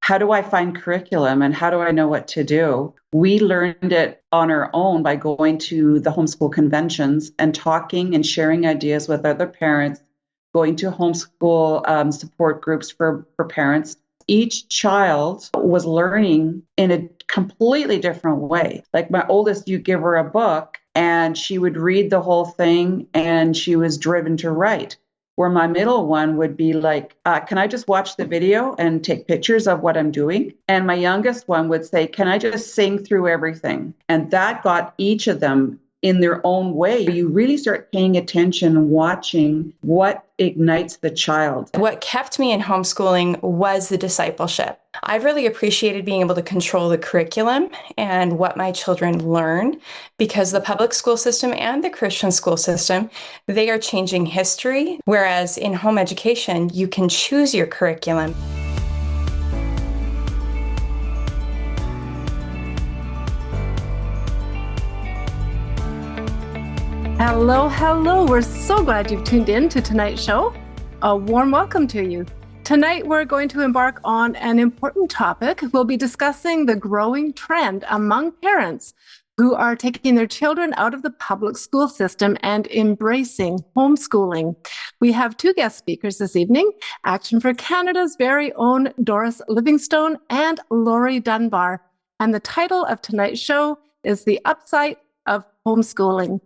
how do I find curriculum and how do I know what to do? We learned it on our own by going to the homeschool conventions and talking and sharing ideas with other parents, going to homeschool support groups for parents. Each child was learning in a completely different way. Like my oldest, you give her a book and she would read the whole thing and she was driven to write. Where my middle one would be like, can I just watch the video and take pictures of what I'm doing? And my youngest one would say, can I just sing through everything? And that got each of them in their own way. You really start paying attention and watching what ignites the child. What kept me in homeschooling was the discipleship. I've really appreciated being able to control the curriculum and what my children learn, because the public school system and the Christian school system, they are changing history, whereas in home education, you can choose your curriculum. Hello, hello. We're so glad you've tuned in to tonight's show. A warm welcome to you. Tonight, we're going to embark on an important topic. We'll be discussing the growing trend among parents who are taking their children out of the public school system and embracing homeschooling. We have two guest speakers this evening, Action for Canada's very own Doris Livingstone and Lori Dunbar. And the title of tonight's show is The Upside of Homeschooling.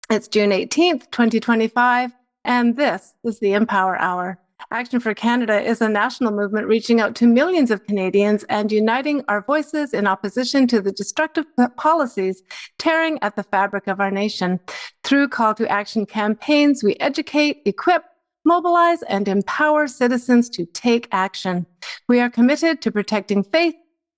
It's June 18th, 2025, and this is the Empower Hour. Action for Canada is a national movement reaching out to millions of Canadians and uniting our voices in opposition to the destructive policies tearing at the fabric of our nation. Through call to action campaigns, we educate, equip, mobilize, and empower citizens to take action. We are committed to protecting faith,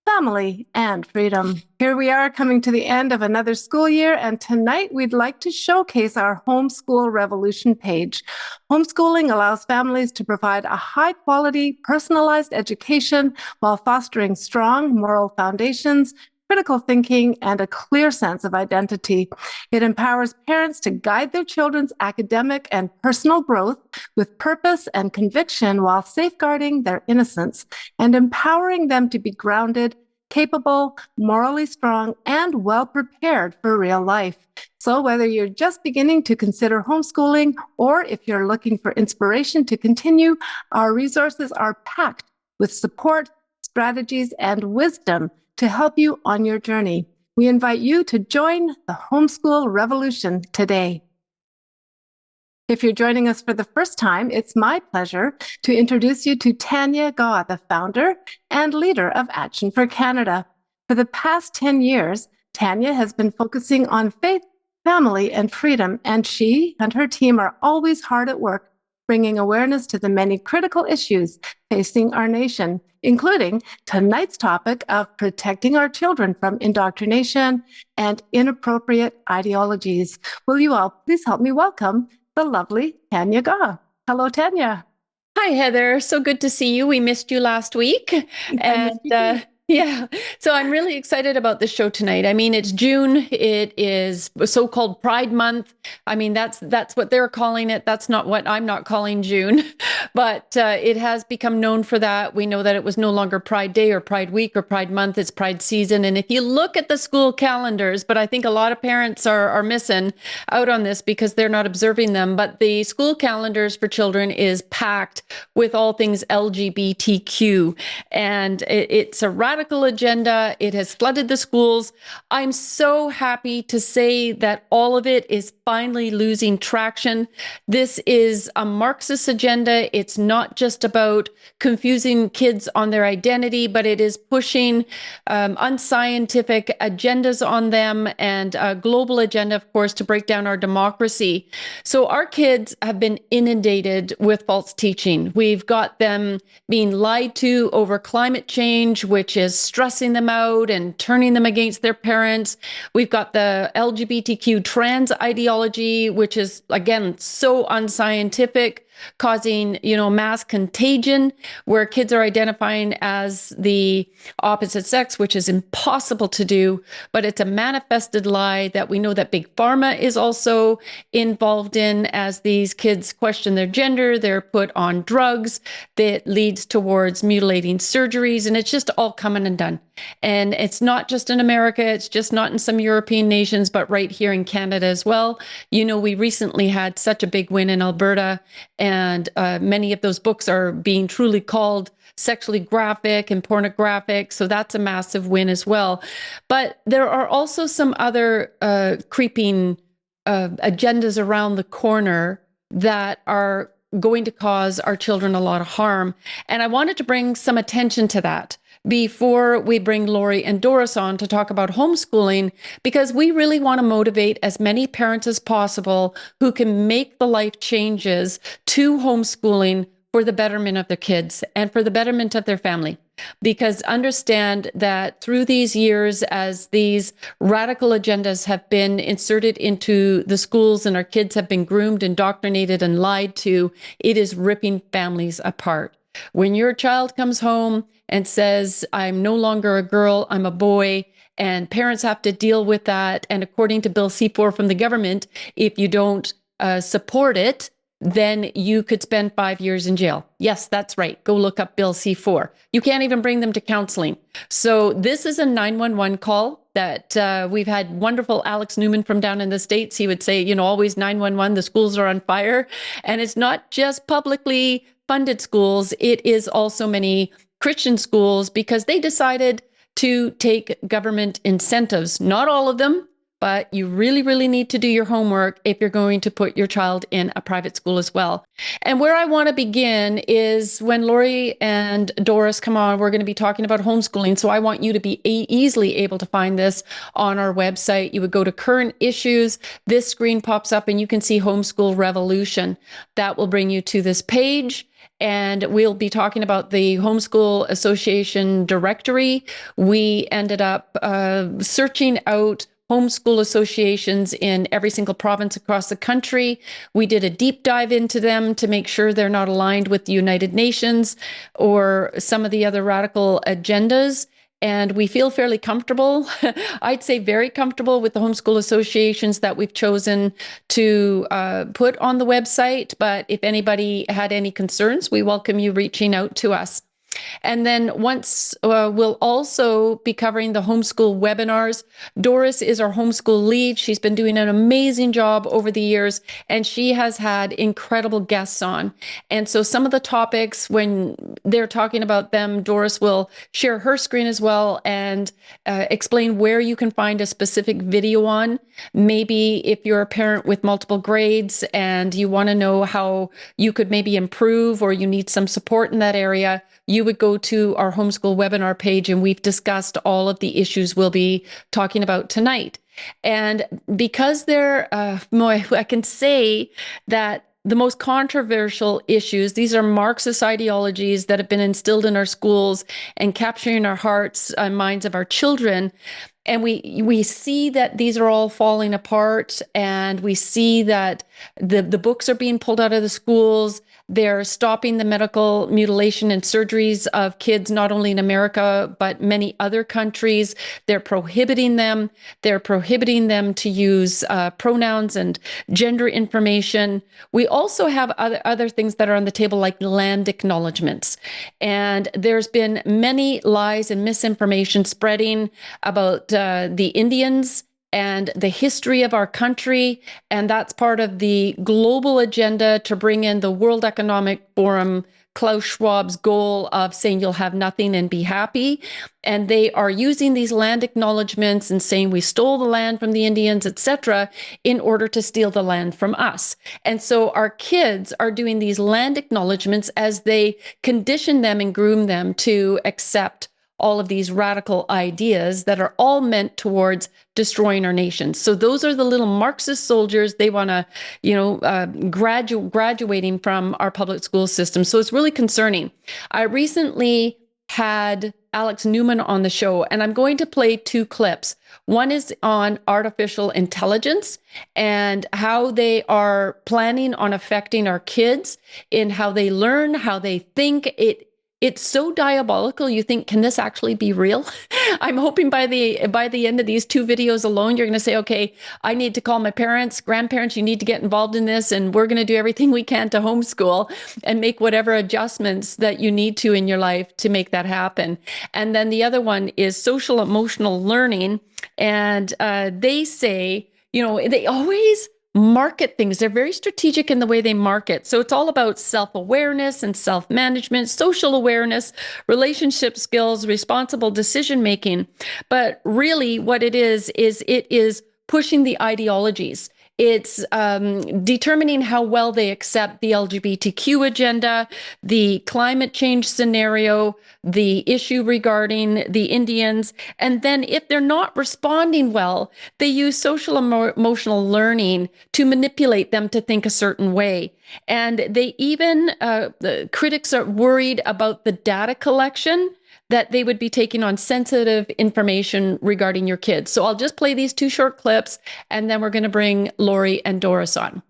family, and freedom. Here we are coming to the end of another school year, and tonight we'd like to showcase our Homeschool Revolution page. Homeschooling allows families to provide a high-quality, personalized education while fostering strong moral foundations, critical thinking, and a clear sense of identity. It empowers parents to guide their children's academic and personal growth with purpose and conviction while safeguarding their innocence and empowering them to be grounded, capable, morally strong, and well prepared for real life. So whether you're just beginning to consider homeschooling or if you're looking for inspiration to continue, our resources are packed with support, strategies, and wisdom to help you on your journey. We invite you to join the Homeschool Revolution today. If you're joining us for the first time, it's my pleasure to introduce you to Tanya Gaw, the founder and leader of Action for Canada. For the past 10 years, Tanya has been focusing on faith, family, and freedom, and she and her team are always hard at work bringing awareness to the many critical issues facing our nation, including tonight's topic of protecting our children from indoctrination and inappropriate ideologies. Will you all please help me welcome the lovely Tanya Gaw. Hello, Tanya. Hi, Heather. So good to see you. We missed you last week. Yeah, so I'm really excited about the show tonight. I mean, it's June. It is so-called Pride Month. I mean, that's what they're calling it. That's not what I'm not calling June, but it has become known for that. We know that it was no longer Pride Day or Pride Week or Pride Month. It's Pride season. And if you look at the school calendars, but I think a lot of parents are missing out on this because they're not observing them. But the school calendars for children is packed with all things LGBTQ, and it's a radical agenda. It has flooded the schools. I'm so happy to say that all of it is finally losing traction. This is a Marxist agenda. It's not just about confusing kids on their identity, but it is pushing unscientific agendas on them and a global agenda, of course, to break down our democracy. So our kids have been inundated with false teaching. We've got them being lied to over climate change, which is stressing them out and turning them against their parents. We've got the LGBTQ trans ideology, which is, again, so unscientific. causing, mass contagion, where kids are identifying as the opposite sex, which is impossible to do, but it's a manifested lie that we know that Big Pharma is also involved in. As these kids question their gender, they're put on drugs that leads towards mutilating surgeries, and it's just all coming and done. And it's not just in America, it's just not in some European nations, but right here in Canada as well. We recently had such a big win in Alberta, and many of those books are being truly called sexually graphic and pornographic. So that's a massive win as well. But there are also some other creeping agendas around the corner that are going to cause our children a lot of harm. And I wanted to bring some attention to that before we bring Lori and Doris on to talk about homeschooling, because we really want to motivate as many parents as possible who can make the life changes to homeschooling for the betterment of their kids and for the betterment of their family. Because understand that through these years, as these radical agendas have been inserted into the schools and our kids have been groomed, indoctrinated, and lied to, it is ripping families apart. When your child comes home and says, I'm no longer a girl, I'm a boy, and parents have to deal with that. And according to Bill C4 from the government, if you don't support it, then you could spend 5 years in jail. Yes, that's right. Go look up Bill C4. You can't even bring them to counseling. So this is a 911 call that we've had wonderful Alex Newman from down in the States. He would say, always 911, the schools are on fire. And it's not just publicly funded schools. It is also many Christian schools, because they decided to take government incentives. Not all of them, but you really, really need to do your homework if you're going to put your child in a private school as well. And where I want to begin is when Lori and Doris come on, we're going to be talking about homeschooling. So I want you to be easily able to find this on our website. You would go to current issues. This screen pops up and you can see Homeschool Revolution. That will bring you to this page. And we'll be talking about the Homeschool Association directory. We ended up searching out homeschool associations in every single province across the country. We did a deep dive into them to make sure they're not aligned with the United Nations or some of the other radical agendas. And we feel fairly comfortable, I'd say very comfortable, with the homeschool associations that we've chosen to put on the website. But if anybody had any concerns, we welcome you reaching out to us. And then once we'll also be covering the homeschool webinars. Doris is our homeschool lead. She's been doing an amazing job over the years, and she has had incredible guests on. And so some of the topics, when they're talking about them, Doris will share her screen as well and explain where you can find a specific video on. Maybe if you're a parent with multiple grades and you want to know how you could maybe improve, or you need some support in that area, you would go to our homeschool webinar page, and we've discussed all of the issues we'll be talking about tonight. And because I can say that the most controversial issues, these are Marxist ideologies that have been instilled in our schools and capturing our hearts and minds of our children. And we see that these are all falling apart, and we see that the books are being pulled out of the schools. They're stopping the medical mutilation and surgeries of kids, not only in America, but many other countries. They're prohibiting them. They're prohibiting them to use pronouns and gender information. We also have other things that are on the table, like land acknowledgements. And there's been many lies and misinformation spreading about the Indians and the history of our country. And that's part of the global agenda to bring in the World Economic Forum, Klaus Schwab's goal of saying you'll have nothing and be happy. And they are using these land acknowledgements and saying we stole the land from the Indians, etc., in order to steal the land from us. And so our kids are doing these land acknowledgements as they condition them and groom them to accept all of these radical ideas that are all meant towards destroying our nation. So those are the little Marxist soldiers. They want to, graduating from our public school system. So it's really concerning. I recently had Alex Newman on the show, and I'm going to play 2 clips. One is on artificial intelligence and how they are planning on affecting our kids in how they learn, how they think. It's so diabolical. You think, can this actually be real? I'm hoping by the end of these 2 videos alone, you're going to say, okay, I need to call my parents, grandparents, you need to get involved in this, and we're going to do everything we can to homeschool and make whatever adjustments that you need to in your life to make that happen. And then the other one is social emotional learning. And they say, they always market things. They're very strategic in the way they market. So it's all about self-awareness and self-management, social awareness, relationship skills, responsible decision-making. But really what it is it is pushing the ideologies. It's determining how well they accept the LGBTQ agenda, the climate change scenario, the issue regarding the Indians. And then if they're not responding well, they use social emotional learning to manipulate them to think a certain way. And they even, the critics are worried about the data collection that they would be taking on sensitive information regarding your kids. So I'll just play these 2 short clips, and then we're going to bring Lori and Doris on.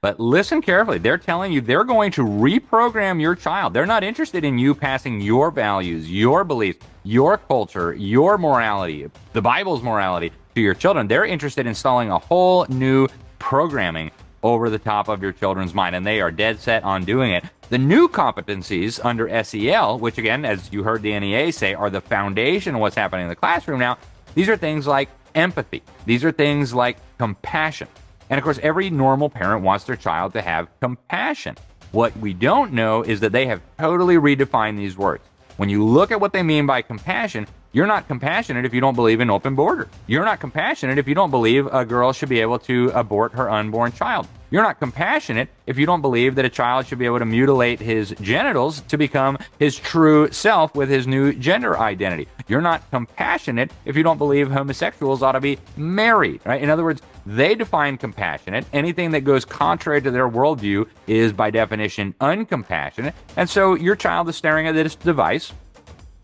But listen carefully. They're telling you they're going to reprogram your child. They're not interested in you passing your values, your beliefs, your culture, your morality, the Bible's morality to your children. They're interested in installing a whole new programming over the top of your children's mind, and they are dead set on doing it. The new competencies under SEL, which again, as you heard the NEA say, are the foundation of what's happening in the classroom now, these are things like empathy. These are things like compassion. And of course, every normal parent wants their child to have compassion. What we don't know is that they have totally redefined these words. When you look at what they mean by compassion, you're not compassionate if you don't believe in open borders. You're not compassionate if you don't believe a girl should be able to abort her unborn child. You're not compassionate if you don't believe that a child should be able to mutilate his genitals to become his true self with his new gender identity. You're not compassionate if you don't believe homosexuals ought to be married, right? In other words, they define compassionate. Anything that goes contrary to their worldview is by definition uncompassionate. And so your child is staring at this device.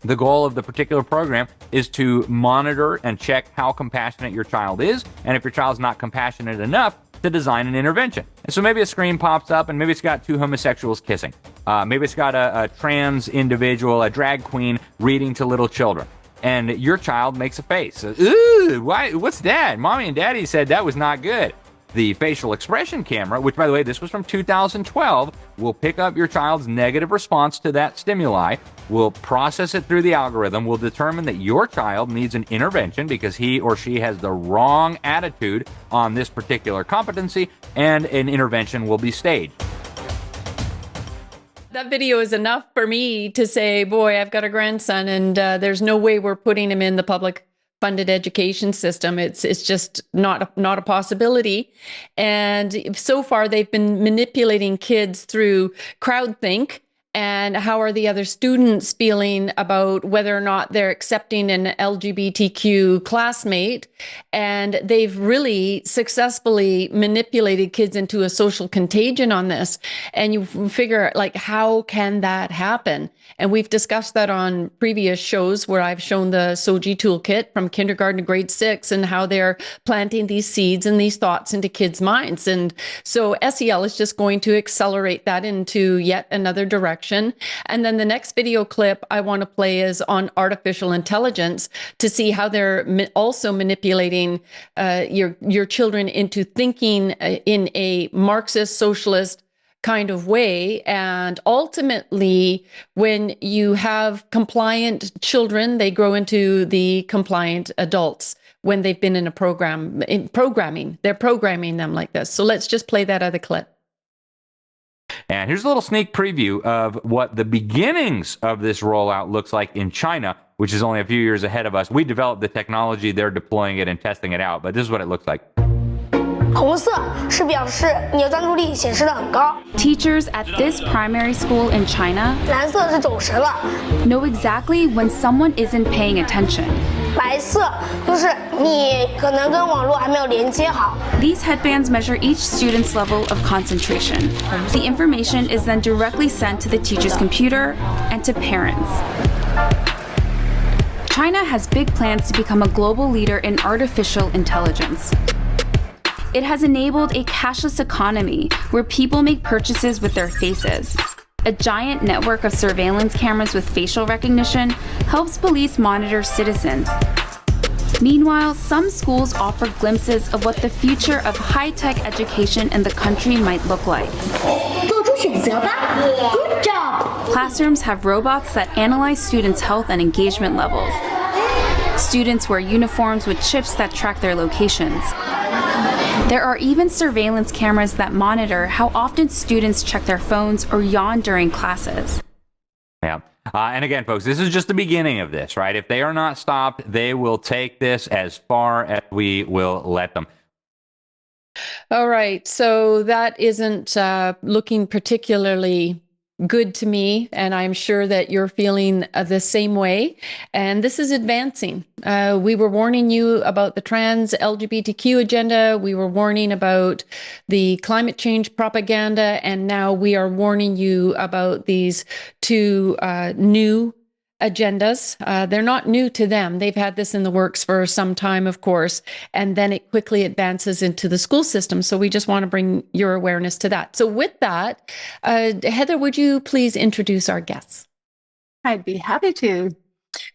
The goal of the particular program is to monitor and check how compassionate your child is, and if your child's not compassionate enough, to design an intervention. And so maybe a screen pops up and maybe it's got 2 homosexuals kissing. Maybe it's got a trans individual, a drag queen reading to little children. And your child makes a face. Ooh, why, what's that? Mommy and daddy said that was not good. The facial expression camera, which by the way, this was from 2012, will pick up your child's negative response to that stimuli, will process it through the algorithm, will determine that your child needs an intervention because he or she has the wrong attitude on this particular competency, and an intervention will be staged. That video is enough for me to say, boy, I've got a grandson, and there's no way we're putting him in the public funded education system. It's just not a possibility. And so far, they've been manipulating kids through crowdthink. And how are the other students feeling about whether or not they're accepting an LGBTQ classmate? And they've really successfully manipulated kids into a social contagion on this. And you figure, like, how can that happen? And we've discussed that on previous shows where I've shown the Soji toolkit from kindergarten to grade 6 and how they're planting these seeds and these thoughts into kids' minds. And so SEL is just going to accelerate that into yet another direction. And then the next video clip I want to play is on artificial intelligence to see how they're also manipulating your children into thinking in a Marxist socialist kind of way. And ultimately, when you have compliant children, they grow into the compliant adults when they've been in a program, in programming. They're programming them like this. So let's just play that other clip. And here's a little sneak preview of what the beginnings of this rollout looks like in China, which is only a few years ahead of us. We developed the technology, they're deploying it and testing it out, but this is what it looks like. 红色是表示你的专注力显示得很高。 Teachers at this primary school in China 蓝色是走神了。 know exactly when someone isn't paying attention. 白色就是你可能跟网络还没有连接好。 These headbands measure each student's level of concentration. The information is then directly sent to the teacher's computer and to parents. China has big plans to become a global leader in artificial intelligence. It has enabled a cashless economy where people make purchases with their faces. A giant network of surveillance cameras with facial recognition helps police monitor citizens. Meanwhile, some schools offer glimpses of what the future of high-tech education in the country might look like. 做出选择吧 Good job! Classrooms have robots that analyze students' health and engagement levels. Students wear uniforms with chips that track their locations. There are even surveillance cameras that monitor how often students check their phones or yawn during classes. Yeah. And again, folks, this is just the beginning of this, right? If they are not stopped, they will take this as far as we will let them. All right. So that isn't looking particularly good to me, and I'm sure that you're feeling the same way. And this is advancing. We were warning you about the trans LGBTQ agenda. We were warning about the climate change propaganda. And now we are warning you about these two new agendas. They're not new to them. They've had this in the works for some time, of course, and then it quickly advances into the school system. So we just want to bring your awareness to that. So with that, Heather, would you please introduce our guests? I'd be happy to.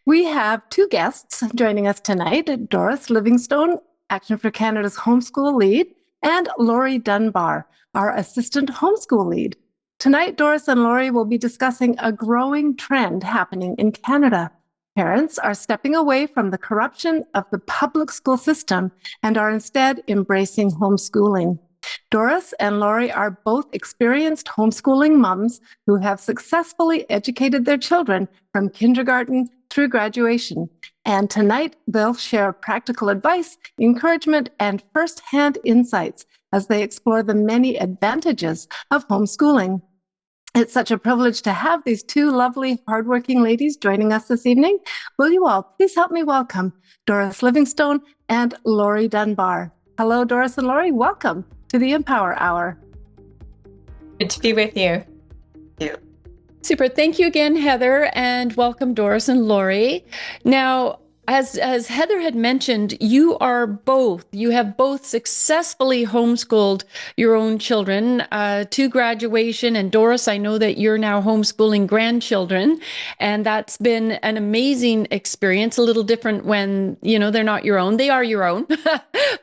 We have two guests joining us tonight, Doris Livingstone, Action for Canada's homeschool lead, and Lori Dunbar, our assistant homeschool lead. Tonight, Doris and Lori will be discussing a growing trend happening in Canada. Parents are stepping away from the corruption of the public school system and are instead embracing homeschooling. Doris and Lori are both experienced homeschooling moms who have successfully educated their children from kindergarten through graduation. And tonight, they'll share practical advice, encouragement, and firsthand insights as they explore the many advantages of homeschooling. It's such a privilege to have these two lovely, hardworking ladies joining us this evening. Will you all please help me welcome Doris Livingstone and Lori Dunbar. Hello, Doris and Lori. Welcome to the Empower Hour. Good to be with you. Super. Thank you again, Heather, and welcome, Doris and Lori. Now, as Heather had mentioned, you have both successfully homeschooled your own children to graduation. And Doris, I know that you're now homeschooling grandchildren, and that's been an amazing experience. A little different when, they're not your own. They are your own,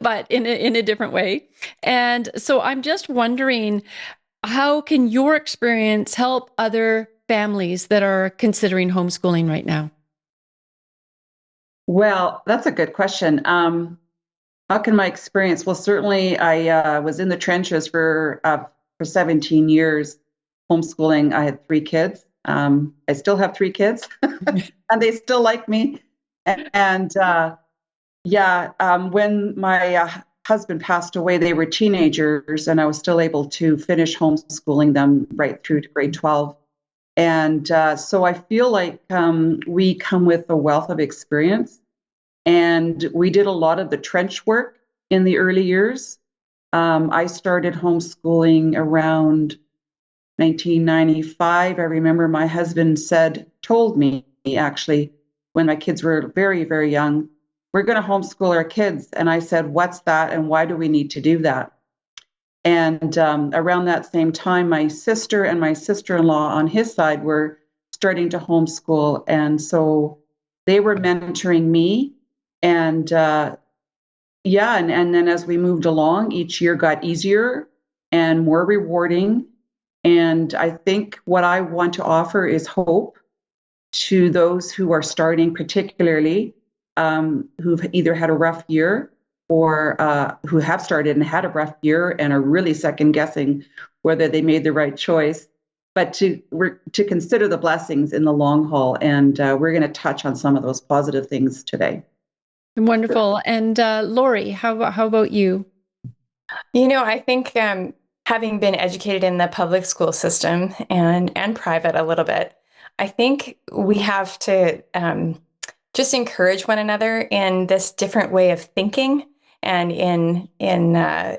but in a different way. And so I'm just wondering, how can your experience help other families that are considering homeschooling right now? Well, that's a good question. How can my experience? Well, certainly I was in the trenches for 17 years homeschooling. I had 3 kids. I still have 3 kids, and they still like me. And when my husband passed away, they were teenagers, and I was still able to finish homeschooling them right through to grade 12. And so I feel like we come with a wealth of experience. And we did a lot of the trench work in the early years. I started homeschooling around 1995. I remember my husband told me actually, when my kids were very, very young, we're going to homeschool our kids. And I said, what's that? And why do we need to do that? And around that same time, my sister and my sister-in-law on his side were starting to homeschool. And so they were mentoring me. And and then as we moved along, each year got easier and more rewarding. And I think what I want to offer is hope to those who are starting, particularly who've either had a rough year or who have started and had a rough year and are really second guessing whether they made the right choice, but to consider the blessings in the long haul. And we're going to touch on some of those positive things today. Wonderful. And Lori, how about you? I think having been educated in the public school system and private a little bit, I think we have to just encourage one another in this different way of thinking and in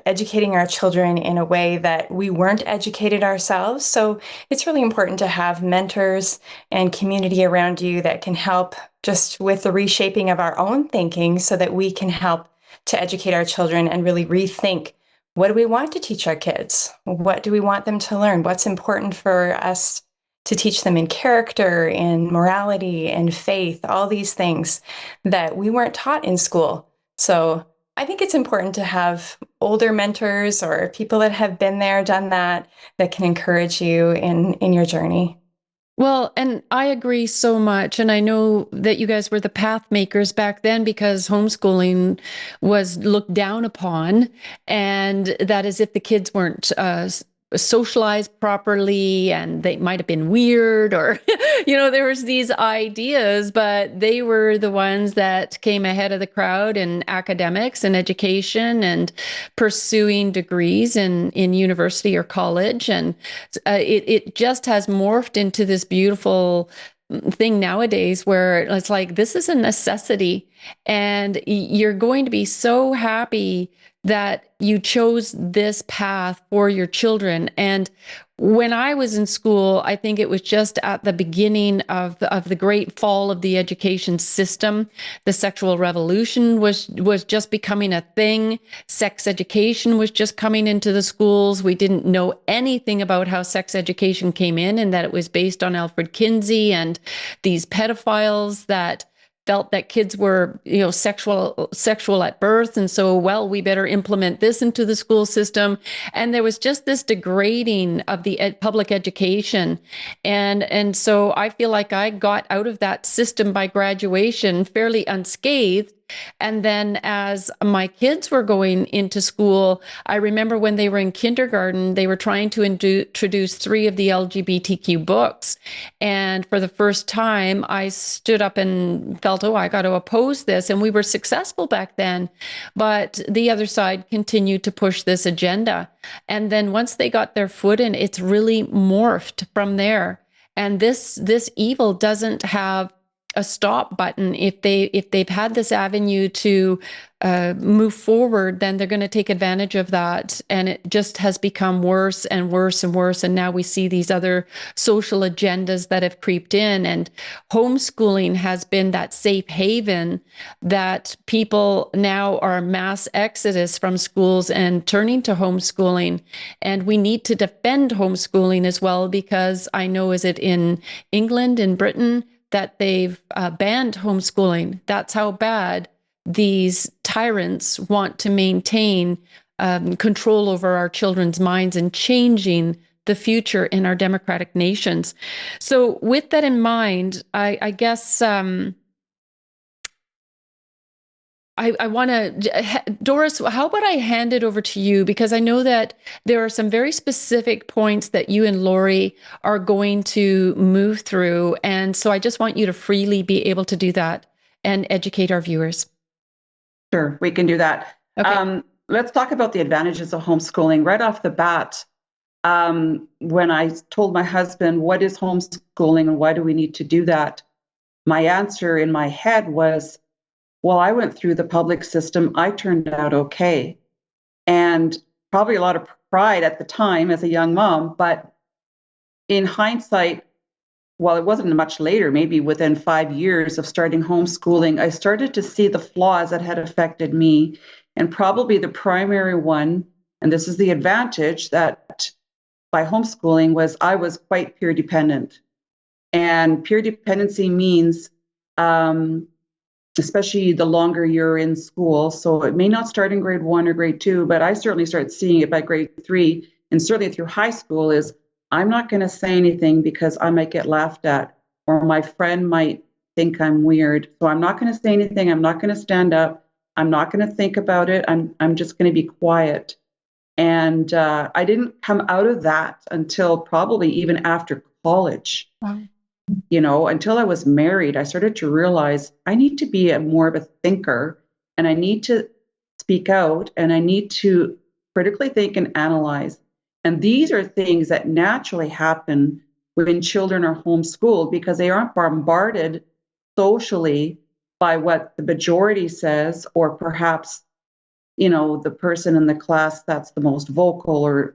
educating our children in a way that we weren't educated ourselves. So it's really important to have mentors and community around you that can help just with the reshaping of our own thinking so that we can help to educate our children and really rethink, what do we want to teach our kids? What do we want them to learn? What's important for us to teach them in character, in morality, in faith, all these things that we weren't taught in school. So I think it's important to have older mentors or people that have been there, done that, that can encourage you in your journey. Well, and I agree so much. And I know that you guys were the path makers back then because homeschooling was looked down upon. And that is if the kids weren't socialized properly and they might have been weird or, there was these ideas, but they were the ones that came ahead of the crowd in academics and education and pursuing degrees in university or college. And it just has morphed into this beautiful thing nowadays where it's like, this is a necessity and you're going to be so happy that you chose this path for your children. And when I was in school, I think it was just at the beginning of the great fall of the education system. The sexual revolution was just becoming a thing. Sex education was just coming into the schools. We didn't know anything about how sex education came in and that it was based on Alfred Kinsey and these pedophiles that felt that kids were, sexual at birth. And so, we better implement this into the school system. And there was just this degrading of the public education. And so I feel like I got out of that system by graduation fairly unscathed. And then as my kids were going into school, I remember when they were in kindergarten, they were trying to introduce 3 of the LGBTQ books. And for the first time, I stood up and felt, I got to oppose this. And we were successful back then. But the other side continued to push this agenda. And then once they got their foot in, it's really morphed from there. And this evil doesn't have a stop button. If they've had this avenue to move forward, then they're going to take advantage of that. And it just has become worse and worse and worse. And now we see these other social agendas that have creeped in. And homeschooling has been that safe haven that people now are mass exodus from schools and turning to homeschooling. And we need to defend homeschooling as well, because I know, is it in England, in Britain, that they've banned homeschooling. That's how bad these tyrants want to maintain control over our children's minds and changing the future in our democratic nations. So with that in mind, I guess I want to, Doris, how about I hand it over to you? Because I know that there are some very specific points that you and Lori are going to move through. And so I just want you to freely be able to do that and educate our viewers. Sure, we can do that. Okay. Let's talk about the advantages of homeschooling. Right off the bat, when I told my husband, what is homeschooling and why do we need to do that? My answer in my head was, well, I went through the public system. I turned out okay. And probably a lot of pride at the time as a young mom. But in hindsight, well, it wasn't much later, maybe within 5 years of starting homeschooling, I started to see the flaws that had affected me. And probably the primary one, and this is the advantage that by homeschooling, was I was quite peer dependent. And peer dependency means, especially the longer you're in school. So it may not start in grade 1 or grade 2, but I certainly started seeing it by grade 3, and certainly through high school, is I'm not going to say anything because I might get laughed at, or my friend might think I'm weird. So I'm not going to say anything. I'm not going to stand up. I'm not going to think about it. I'm just going to be quiet. And I didn't come out of that until probably even after college. Wow. Until I was married, I started to realize I need to be more of a thinker, and I need to speak out, and I need to critically think and analyze. And these are things that naturally happen when children are homeschooled, because they aren't bombarded socially by what the majority says, or perhaps, you know, the person in the class that's the most vocal or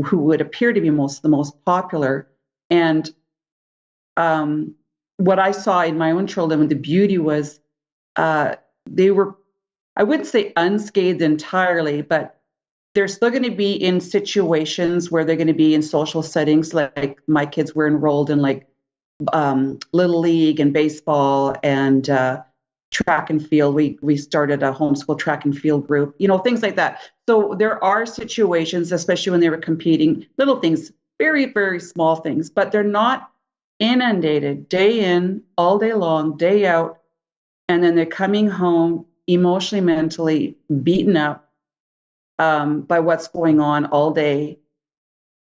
who would appear to be the most popular. And what I saw in my own children, the beauty was they were, I wouldn't say unscathed entirely, but they're still going to be in situations where they're going to be in social settings. Like my kids were enrolled in like Little League and baseball and track and field. We started a homeschool track and field group, you know, things like that. So there are situations, especially when they were competing, little things, very, very small things, but they're not inundated day in, all day long, day out. And then they're coming home emotionally, mentally beaten up by what's going on all day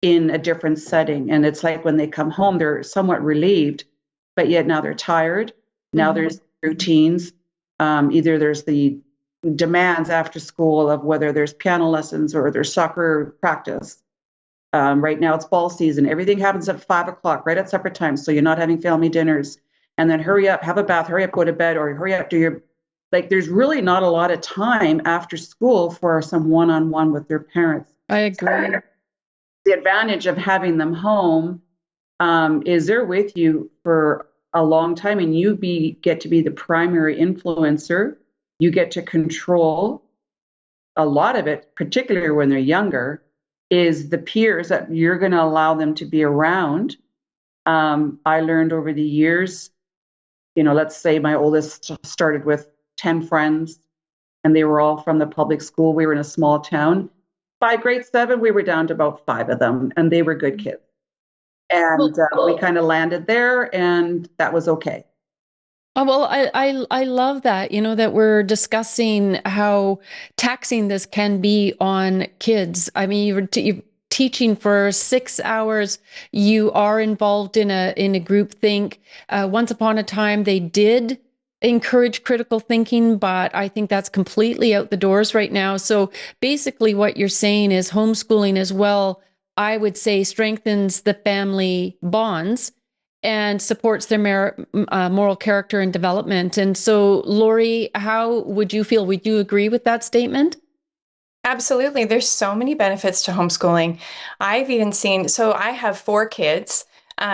in a different setting. And it's like when they come home, they're somewhat relieved, but yet now they're tired. Now there's routines. Either there's the demands after school of whether there's piano lessons or there's soccer practice. Right now it's fall season. Everything happens at 5 o'clock, right at supper time. So you're not having family dinners. And then hurry up, have a bath, hurry up, go to bed, or hurry up, do your, like, there's really not a lot of time after school for some one-on-one with their parents. I agree. The advantage of having them home is they're with you for a long time, and you get to be the primary influencer. You get to control a lot of it, particularly when they're younger, is the peers that you're going to allow them to be around. I learned over the years, you know, let's say my oldest started with 10 friends, and they were all from the public school. We were in a small town. By grade 7, we were down to about 5 of them, and they were good kids. And we kind of landed there, and that was okay. Oh, well, I love that, you know, that we're discussing how taxing this can be on kids. I mean, you're teaching for 6 hours. You are involved in a group think. Once upon a time, they did encourage critical thinking, but I think that's completely out the doors right now. So basically what you're saying is homeschooling as well, I would say, strengthens the family bonds and supports their moral character and development. And so, Lori, how would you feel? Would you agree with that statement? Absolutely. There's so many benefits to homeschooling. I've even seen, so I have 4 kids, 2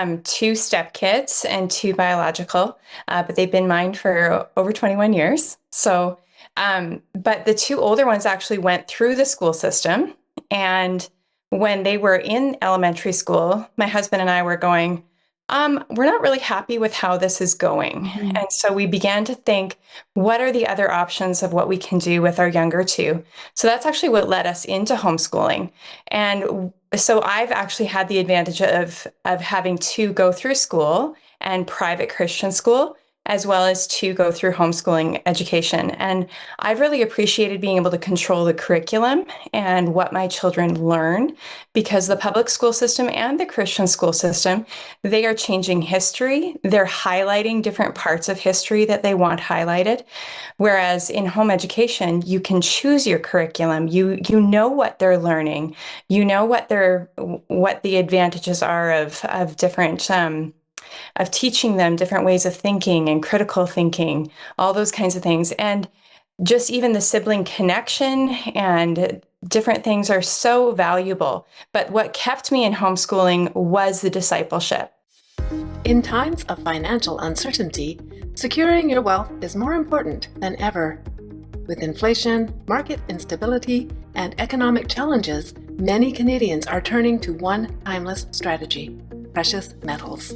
stepkids and 2 biological, but they've been mine for over 21 years. So, but the 2 older ones actually went through the school system. And when they were in elementary school, my husband and I were going, we're not really happy with how this is going. Mm-hmm. And so we began to think, what are the other options of what we can do with our younger 2? So that's actually what led us into homeschooling. And so I've actually had the advantage of having 2 go through school and private Christian school, as well as 2 go through homeschooling education. And I've really appreciated being able to control the curriculum and what my children learn, because the public school system and the Christian school system, they are changing history. They're highlighting different parts of history that they want highlighted. Whereas in home education, you can choose your curriculum. You know what they're learning. You know what the advantages are of different of teaching them different ways of thinking and critical thinking, all those kinds of things. And just even the sibling connection and different things are so valuable. But what kept me in homeschooling was the discipleship. In times of financial uncertainty, securing your wealth is more important than ever. With inflation, market instability, and economic challenges, many Canadians are turning to one timeless strategy: precious metals.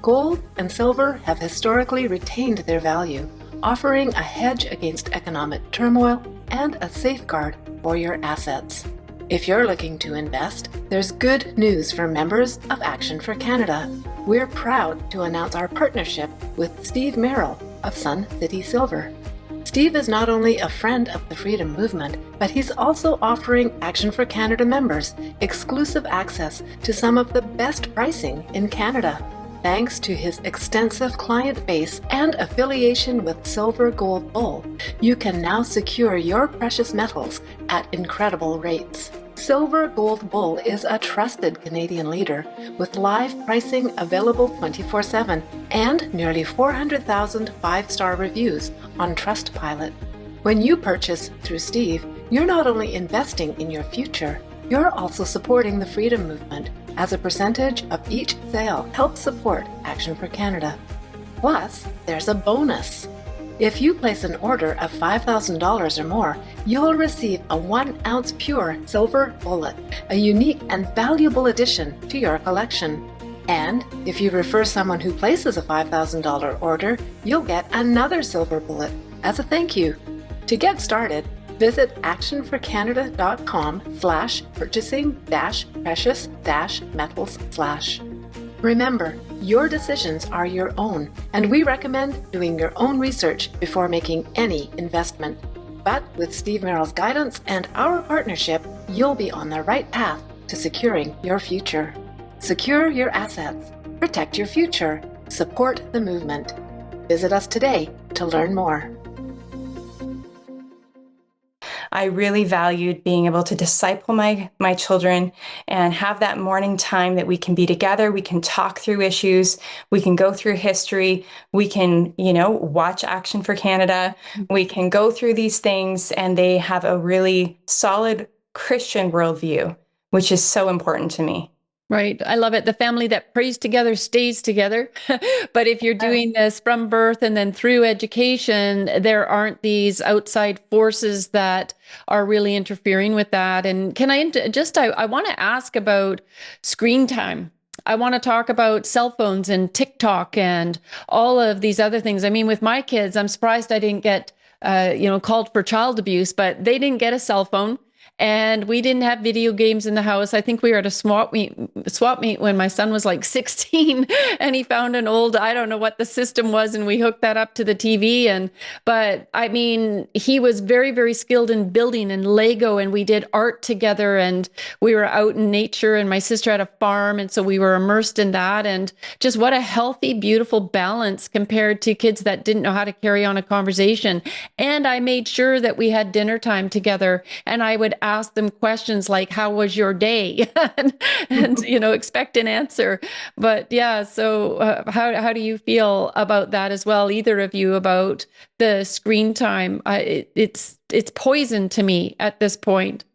Gold and silver have historically retained their value, offering a hedge against economic turmoil and a safeguard for your assets. If you're looking to invest, there's good news for members of Action for Canada. We're proud to announce our partnership with Steve Merrill of Sun City Silver. Steve is not only a friend of the Freedom Movement, but he's also offering Action for Canada members exclusive access to some of the best pricing in Canada. Thanks to his extensive client base and affiliation with Silver Gold Bull, you can now secure your precious metals at incredible rates. Silver Gold Bull is a trusted Canadian leader with live pricing available 24/7 and nearly 400,000 five-star reviews on Trustpilot. When you purchase through Steve, you're not only investing in your future, you're also supporting the freedom movement, as a percentage of each sale helps support Action for Canada. Plus, there's a bonus. If you place an order of $5,000 or more, you'll receive a 1-ounce pure silver bullet, a unique and valuable addition to your collection. And if you refer someone who places a $5,000 order, you'll get another silver bullet as a thank you. To get started, visit actionforcanada.com/purchasing-precious-metals/. Remember, your decisions are your own, and we recommend doing your own research before making any investment. But with Steve Merrill's guidance and our partnership, you'll be on the right path to securing your future. Secure your assets, protect your future, support the movement. Visit us today to learn more. I really valued being able to disciple my children and have that morning time that we can be together. We can talk through issues. We can go through history. We can, watch Action for Canada. We can go through these things, and they have a really solid Christian worldview, which is so important to me. Right. I love it. The family that prays together stays together. But if you're doing this from birth and then through education, there aren't these outside forces that are really interfering with that. And can I want to ask about screen time. I want to talk about cell phones and TikTok and all of these other things. I mean, with my kids, I'm surprised I didn't get, called for child abuse, but they didn't get a cell phone. And we didn't have video games in the house. I think we were at a swap meet when my son was like 16, and he found an old, I don't know what the system was, and we hooked that up to the TV. But I mean, he was very, very skilled in building and Lego, and we did art together, and we were out in nature, and my sister had a farm, and so we were immersed in that. And just what a healthy, beautiful balance compared to kids that didn't know how to carry on a conversation. And I made sure that we had dinner time together, and I would ask them questions like, how was your day? and expect an answer. But yeah, so how do you feel about that as well? Either of you, about the screen time? It's poison to me at this point.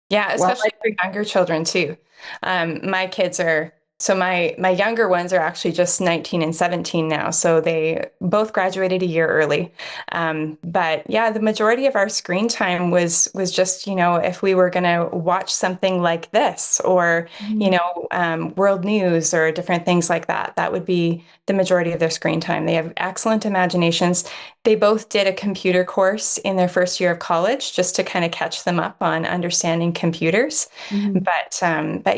Yeah, especially for younger children too. My kids are, so my younger ones are actually just 19 and 17 now. So they both graduated a year early. But yeah, the majority of our screen time was just, if we were going to watch something like this or, world news or different things like that, that would be the majority of their screen time. They have excellent imaginations. They both did a computer course in their first year of college just to kind of catch them up on understanding computers. But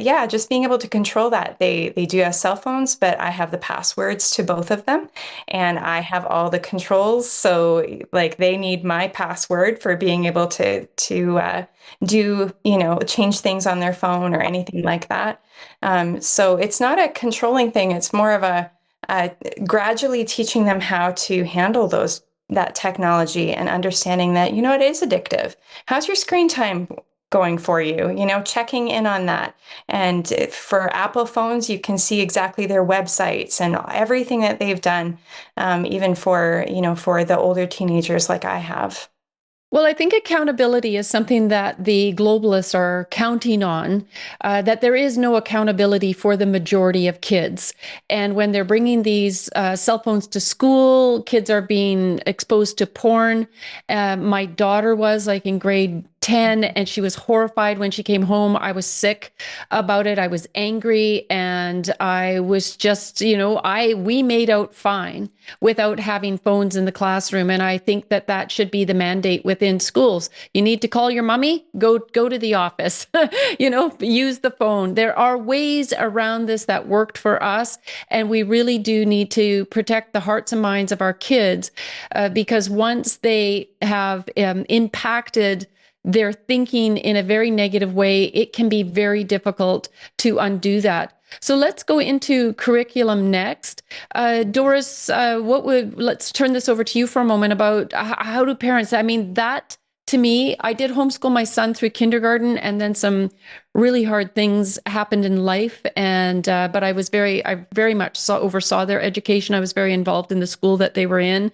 yeah, just being able to control that. They do have cell phones, but I have the passwords to both of them, and I have all the controls. So like they need my password for being able to do, change things on their phone or anything like that. So it's not a controlling thing. It's more of a gradually teaching them how to handle that technology and understanding that, it is addictive. How's your screen time going for you? Checking in on that. And for Apple phones, you can see exactly their websites and everything that they've done, even for the older teenagers like I have. Well, I think accountability is something that the globalists are counting on, that there is no accountability for the majority of kids. And when they're bringing these cell phones to school, kids are being exposed to porn. My daughter was like in grade 10, and she was horrified when she came home. I was sick about it. I was angry, and I was just, we made out fine without having phones in the classroom. And I think that should be the mandate within schools. You need to call your mommy, go to the office, use the phone. There are ways around this that worked for us. And we really do need to protect the hearts and minds of our kids, because once they have impacted their thinking in a very negative way, it can be very difficult to undo that. So let's go into curriculum next. Doris, let's turn this over to you for a moment about how do parents, that to me, I did homeschool my son through kindergarten, and then some really hard things happened in life. And but I very much oversaw their education. I was very involved in the school that they were in.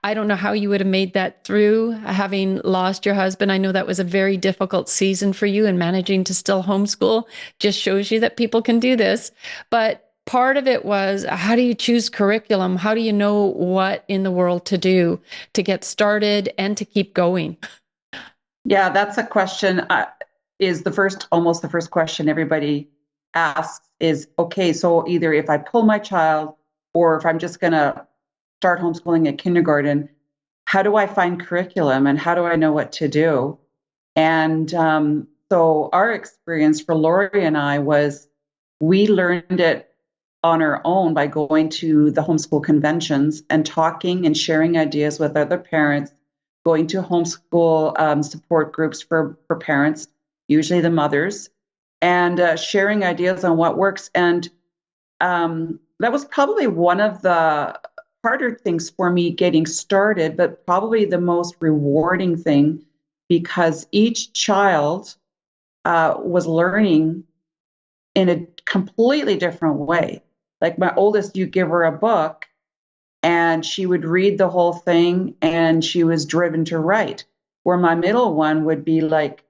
I don't know how you would have made that through, having lost your husband. I know that was a very difficult season for you, and managing to still homeschool just shows you that people can do this. But part of it was, how do you choose curriculum? How do you know what in the world to do to get started and to keep going? Yeah, that's a question. Almost the first question everybody asks is, okay, so either if I pull my child or if I'm just going to start homeschooling at kindergarten, how do I find curriculum and how do I know what to do? And so our experience for Lori and I was, we learned it on our own by going to the homeschool conventions and talking and sharing ideas with other parents, going to homeschool support groups for parents, usually the mothers, and sharing ideas on what works. And that was probably one of the harder things for me getting started, but probably the most rewarding thing, because each child was learning in a completely different way. Like my oldest, you give her a book and she would read the whole thing and she was driven to write. Where my middle one would be like,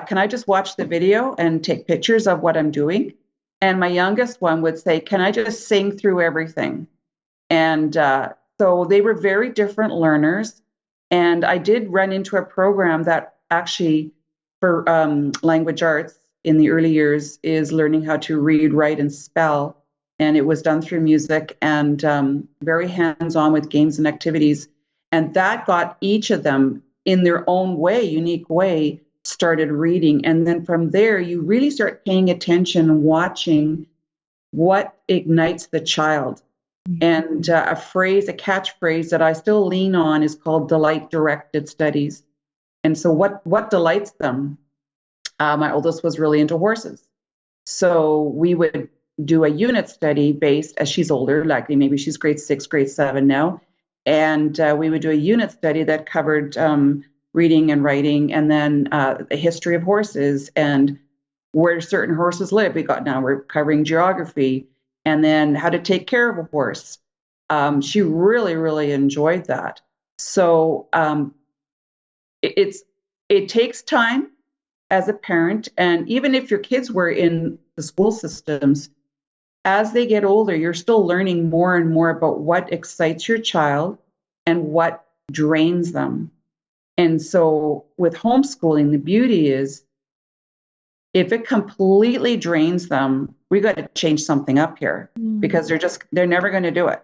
can I just watch the video and take pictures of what I'm doing? And my youngest one would say, can I just sing through everything? And so they were very different learners. And I did run into a program that actually for language arts in the early years is learning how to read, write, and spell. And it was done through music and very hands-on with games and activities. And that got each of them in their own way, unique way, started reading. And then from there, you really start paying attention and watching what ignites the child. And a catchphrase that I still lean on is called delight-directed studies. And so what delights them? My oldest was really into horses. So we would do a unit study based, as she's older, likely maybe she's grade 6, grade 7 now. And we would do a unit study that covered reading and writing, and then the history of horses and where certain horses live. We're covering geography, and then how to take care of a horse. She really, really enjoyed that. So it takes time as a parent, and even if your kids were in the school systems, as they get older, you're still learning more and more about what excites your child and what drains them. And so with homeschooling, the beauty is if it completely drains them, we got to change something up here because they're never going to do it.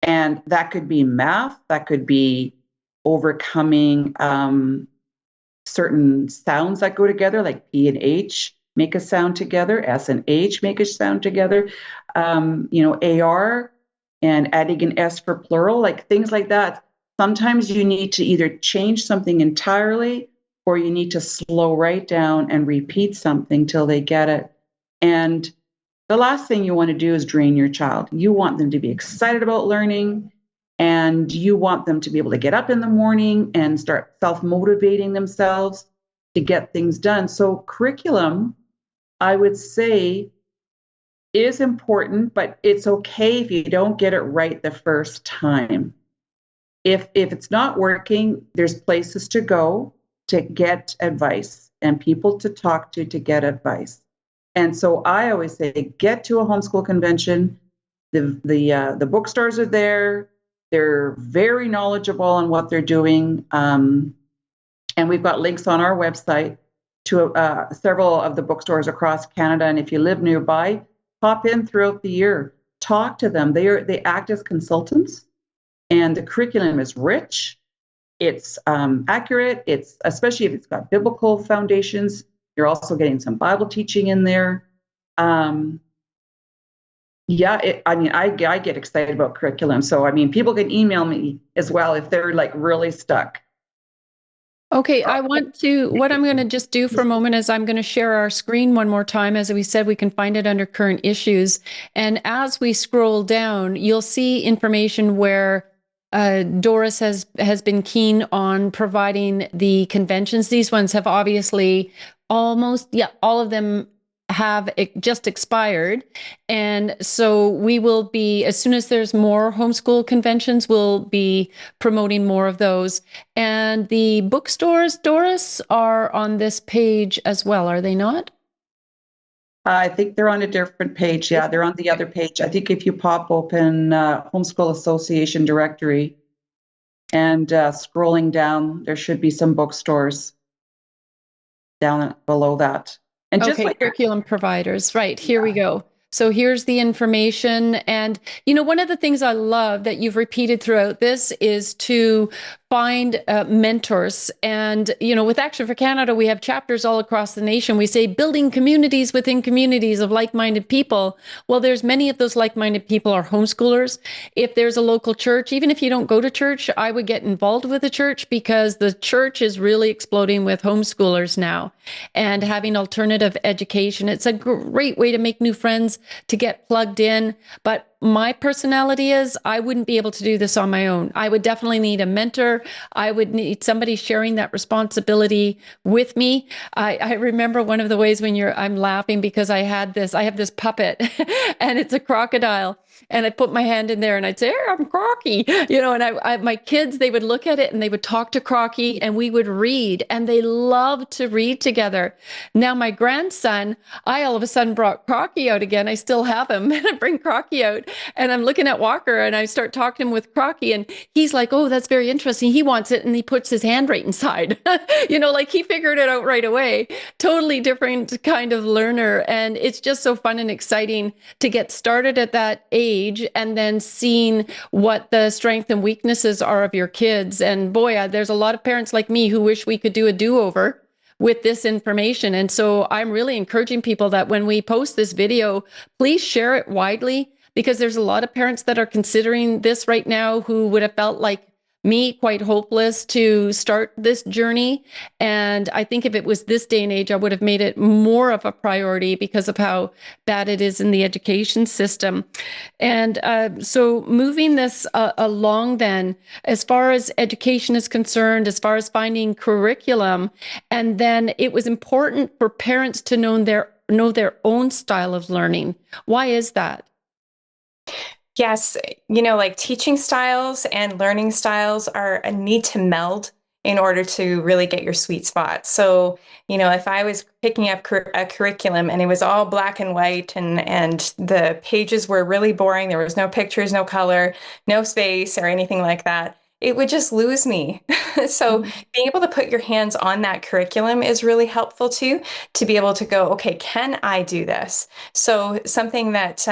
And that could be math, that could be overcoming certain sounds that go together, like P and H make a sound together, S and H make a sound together, AR and adding an S for plural, like things like that. Sometimes you need to either change something entirely or you need to slow right down and repeat something till they get it. And the last thing you want to do is drain your child. You want them to be excited about learning, and you want them to be able to get up in the morning and start self-motivating themselves to get things done. So curriculum, I would say, is important, but it's okay if you don't get it right the first time. If it's not working, there's places to go to get advice and people to talk to get advice. And so I always say, get to a homeschool convention. The bookstores are there. They're very knowledgeable on what they're doing. And we've got links on our website to several of the bookstores across Canada. And if you live nearby, pop in throughout the year. Talk to them. They act as consultants. And the curriculum is rich. It's accurate. It's especially if it's got biblical foundations. You're also getting some Bible teaching in there. I get excited about curriculum. So, people can email me as well if they're like really stuck. Okay, what I'm going to just do for a moment is I'm going to share our screen one more time. As we said, we can find it under current issues. And as we scroll down, you'll see information where Doris has been keen on providing the conventions. These ones have obviously all of them have just expired. And so we will be, as soon as there's more homeschool conventions, we'll be promoting more of those. And the bookstores, Doris, are on this page as well, are they not? I think they're on a different page. Yeah, they're on the other page. I think if you pop open Homeschool Association directory and scrolling down, there should be some bookstores down below that. And just Okay, curriculum providers. Right, here we go. So here's the information. And, one of the things I love that you've repeated throughout this is to find mentors. And, with Action for Canada, we have chapters all across the nation. We say building communities within communities of like-minded people. Well, there's many of those like-minded people are homeschoolers. If there's a local church, even if you don't go to church, I would get involved with the church because the church is really exploding with homeschoolers now and having alternative education. It's a great way to make new friends, to get plugged in. But my personality is I wouldn't be able to do this on my own. I would definitely need a mentor. I would need somebody sharing that responsibility with me. I remember one of the ways when I'm laughing because I have this puppet and it's a crocodile. And I put my hand in there and I'd say, hey, I'm Crocky, and my kids, they would look at it and they would talk to Crocky and we would read, and they loved to read together. Now, my grandson, I all of a sudden brought Crocky out again. I still have him and I bring Crocky out and I'm looking at Walker and I start talking to him with Crocky and he's like, oh, that's very interesting. He wants it. And he puts his hand right inside, like he figured it out right away. Totally different kind of learner. And it's just so fun and exciting to get started at that age and then seeing what the strengths and weaknesses are of your kids. And boy, there's a lot of parents like me who wish we could do a do-over with this information. And so I'm really encouraging people that when we post this video, please share it widely, because there's a lot of parents that are considering this right now who would have felt like me, quite hopeless to start this journey. And I think if it was this day and age, I would have made it more of a priority because of how bad it is in the education system. And so moving this along then, as far as education is concerned, as far as finding curriculum, and then it was important for parents to know their own style of learning. Why is that? Yes, like teaching styles and learning styles are a need to meld in order to really get your sweet spot. So, if I was picking up a curriculum and it was all black and white and the pages were really boring, there was no pictures, no color, no space or anything like that, it would just lose me. So being able to put your hands on that curriculum is really helpful too, to be able to go, okay, can I do this? So something that,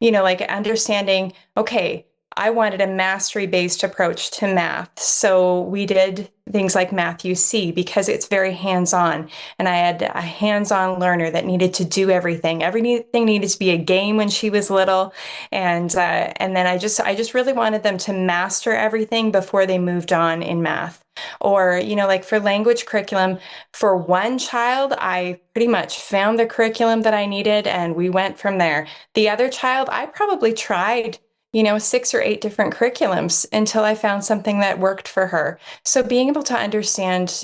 like understanding, okay, I wanted a mastery-based approach to math. So we did things like Math UC because it's very hands-on. And I had a hands-on learner that needed to do everything. Everything needed to be a game when she was little. And then I just really wanted them to master everything before they moved on in math. Or, like for language curriculum, for one child, I pretty much found the curriculum that I needed and we went from there. The other child, I probably tried 6 or 8 different curriculums until I found something that worked for her. So being able to understand,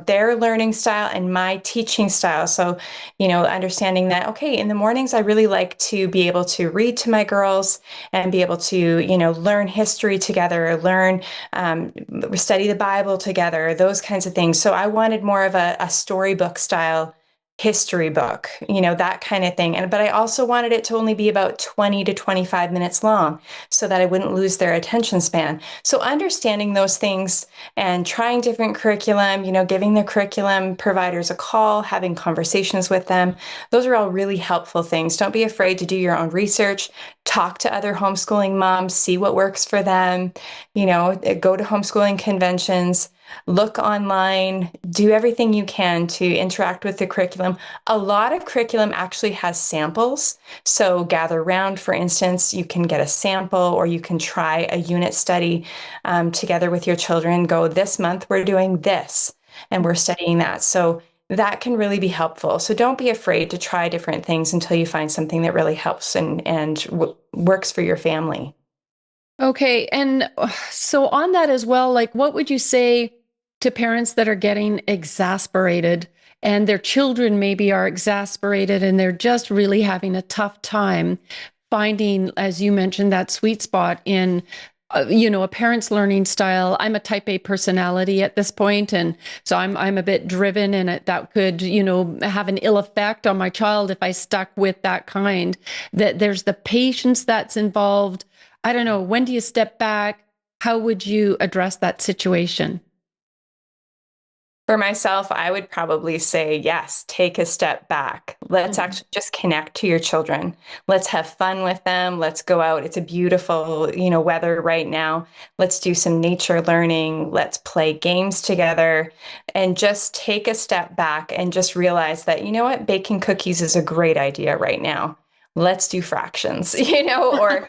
their learning style and my teaching style. So, understanding that, okay, in the mornings, I really like to be able to read to my girls and be able to, learn history together, study the Bible together, those kinds of things. So I wanted more of a storybook style history book, that kind of thing. But I also wanted it to only be about 20 to 25 minutes long so that I wouldn't lose their attention span. So understanding those things and trying different curriculum, giving the curriculum providers a call, having conversations with them, those are all really helpful things. Don't be afraid to do your own research, talk to other homeschooling moms, see what works for them, go to homeschooling conventions, look online, do everything you can to interact with the curriculum. A lot of curriculum actually has samples. So Gather Round, for instance, you can get a sample or you can try a unit study together with your children. Go, this month we're doing this and we're studying that. So that can really be helpful. So don't be afraid to try different things until you find something that really helps and works for your family. Okay. And so on that as well, like what would you say to parents that are getting exasperated and their children maybe are exasperated and they're just really having a tough time finding, as you mentioned, that sweet spot in a parent's learning style. I'm a type A personality at this point, and so I'm a bit driven, and that could, have an ill effect on my child if I stuck with that kind. That there's the patience that's involved. I don't know. When do you step back? How would you address that situation? For myself, I would probably say, yes, take a step back. Let's actually just connect to your children. Let's have fun with them. Let's go out. It's a beautiful, weather right now. Let's do some nature learning. Let's play games together and just take a step back and just realize that, you know what, baking cookies is a great idea right now. Let's do fractions, or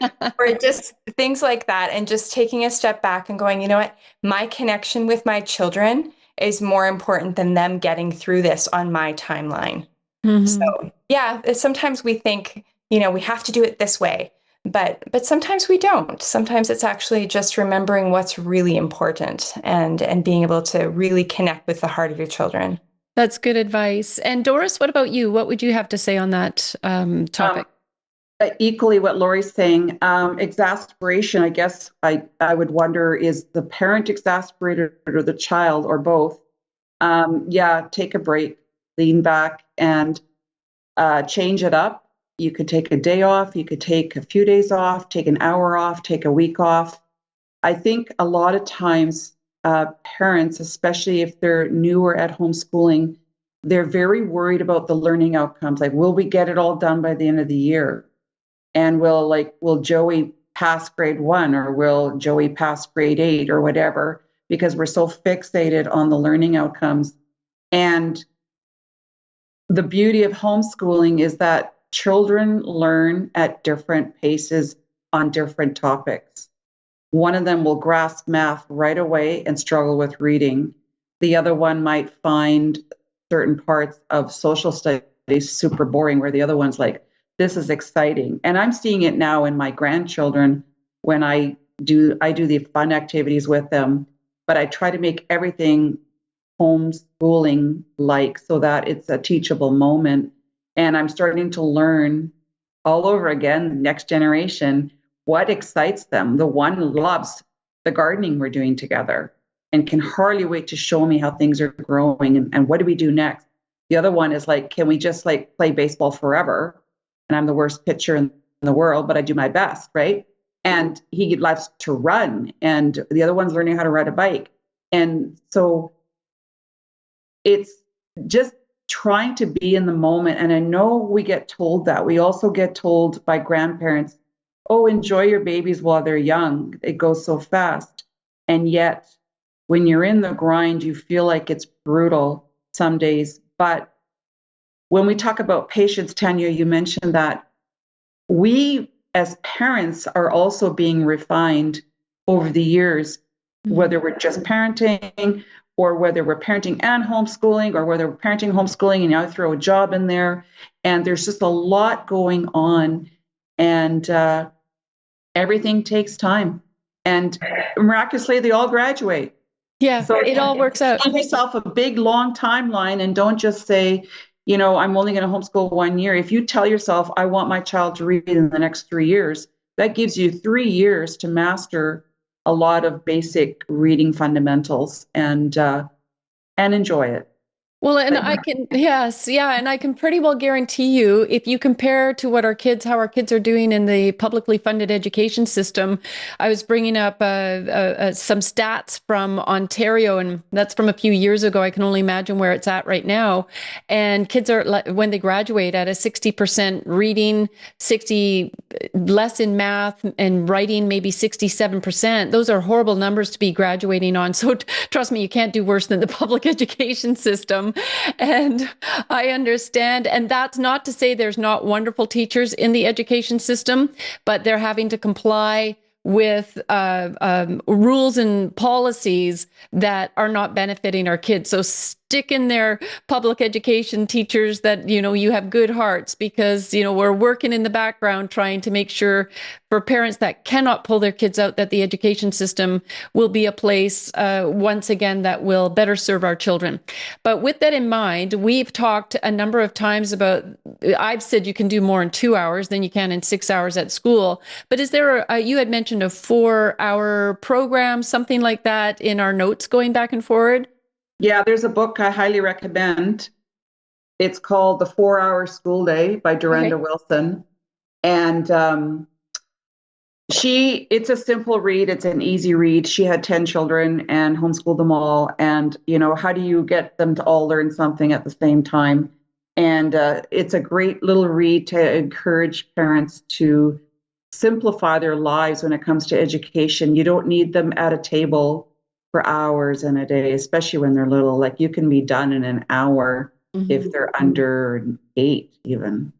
just things like that. And just taking a step back and going, you know what, my connection with my children is more important than them getting through this on my timeline. Mm-hmm. So yeah, sometimes we think, we have to do it this way, but sometimes we don't. Sometimes it's actually just remembering what's really important and being able to really connect with the heart of your children. That's good advice. And Doris, what about you? What would you have to say on that topic? Equally what Lori's saying, exasperation, I guess I would wonder, is the parent exasperated or the child or both? Take a break, lean back and change it up. You could take a day off, you could take a few days off, take an hour off, take a week off. I think a lot of times parents, especially if they're newer at homeschooling, they're very worried about the learning outcomes. Like, will we get it all done by the end of the year? And will Joey pass grade 1 or will Joey pass grade 8 or whatever, because we're so fixated on the learning outcomes. And the beauty of homeschooling is that children learn at different paces on different topics. One of them will grasp math right away and struggle with reading. The other one might find certain parts of social studies super boring, where the other one's like, this is exciting. And I'm seeing it now in my grandchildren when I do the fun activities with them, but I try to make everything homeschooling like, so that it's a teachable moment. And I'm starting to learn all over again, next generation, what excites them. The one loves the gardening we're doing together and can hardly wait to show me how things are growing and what do we do next. The other one is like, can we just play baseball forever? And I'm the worst pitcher in the world, but I do my best, right? And he loves to run, and the other one's learning how to ride a bike. And so it's just trying to be in the moment. And I know we get told that. We also get told by grandparents, oh, enjoy your babies while they're young. It goes so fast. And yet, when you're in the grind, you feel like it's brutal some days. But when we talk about patience, Tanya, you mentioned that we as parents are also being refined over the years, whether we're just parenting or whether we're parenting and homeschooling, or whether we're parenting, homeschooling, and now throw a job in there. And there's just a lot going on, and everything takes time. And miraculously, they all graduate. Yeah, so it all works out. Give yourself a big, long timeline and don't just say, I'm only going to homeschool 1 year. If you tell yourself, I want my child to read in the next 3 years, that gives you 3 years to master a lot of basic reading fundamentals and enjoy it. Well, and I can, yes, yeah, and I can pretty well guarantee you, if you compare to how our kids are doing in the publicly funded education system, I was bringing up some stats from Ontario, and that's from a few years ago. I can only imagine where it's at right now. And kids are, when they graduate, at a 60% reading, 60 less in math, and writing maybe 67%. Those are horrible numbers to be graduating on. So trust me, you can't do worse than the public education system. And I understand. And that's not to say there's not wonderful teachers in the education system, but they're having to comply with rules and policies that are not benefiting our kids. So stick in there, public education teachers, that, you have good hearts, because, we're working in the background trying to make sure for parents that cannot pull their kids out, that the education system will be a place, once again, that will better serve our children. But with that in mind, we've talked a number of times about, I've said you can do more in 2 hours than you can in 6 hours at school. But is there, you had mentioned a 4-hour program, something like that in our notes going back and forward? Yeah, there's a book I highly recommend. It's called The 4-Hour School Day by Durenda Wilson. And it's a simple read. It's an easy read. She had 10 children and homeschooled them all. And, how do you get them to all learn something at the same time? And it's a great little read to encourage parents to simplify their lives when it comes to education. You don't need them at a table for hours in a day, especially when they're little. Like, you can be done in an hour if they're under 8 even.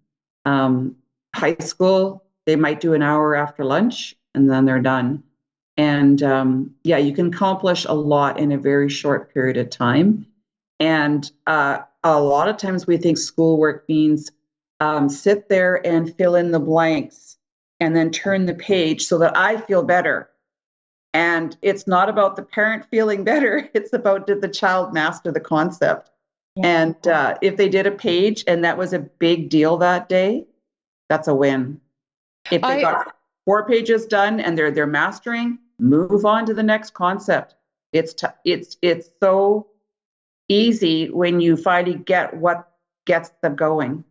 High school, they might do an hour after lunch and then they're done. And you can accomplish a lot in a very short period of time. And a lot of times we think schoolwork means sit there and fill in the blanks and then turn the page so that I feel better. And it's not about the parent feeling better. It's about, did the child master the concept? Yeah. And if they did a page and that was a big deal that day, that's a win. If they got 4 pages done and they're mastering, move on to the next concept. It's so easy when you finally get what gets them going.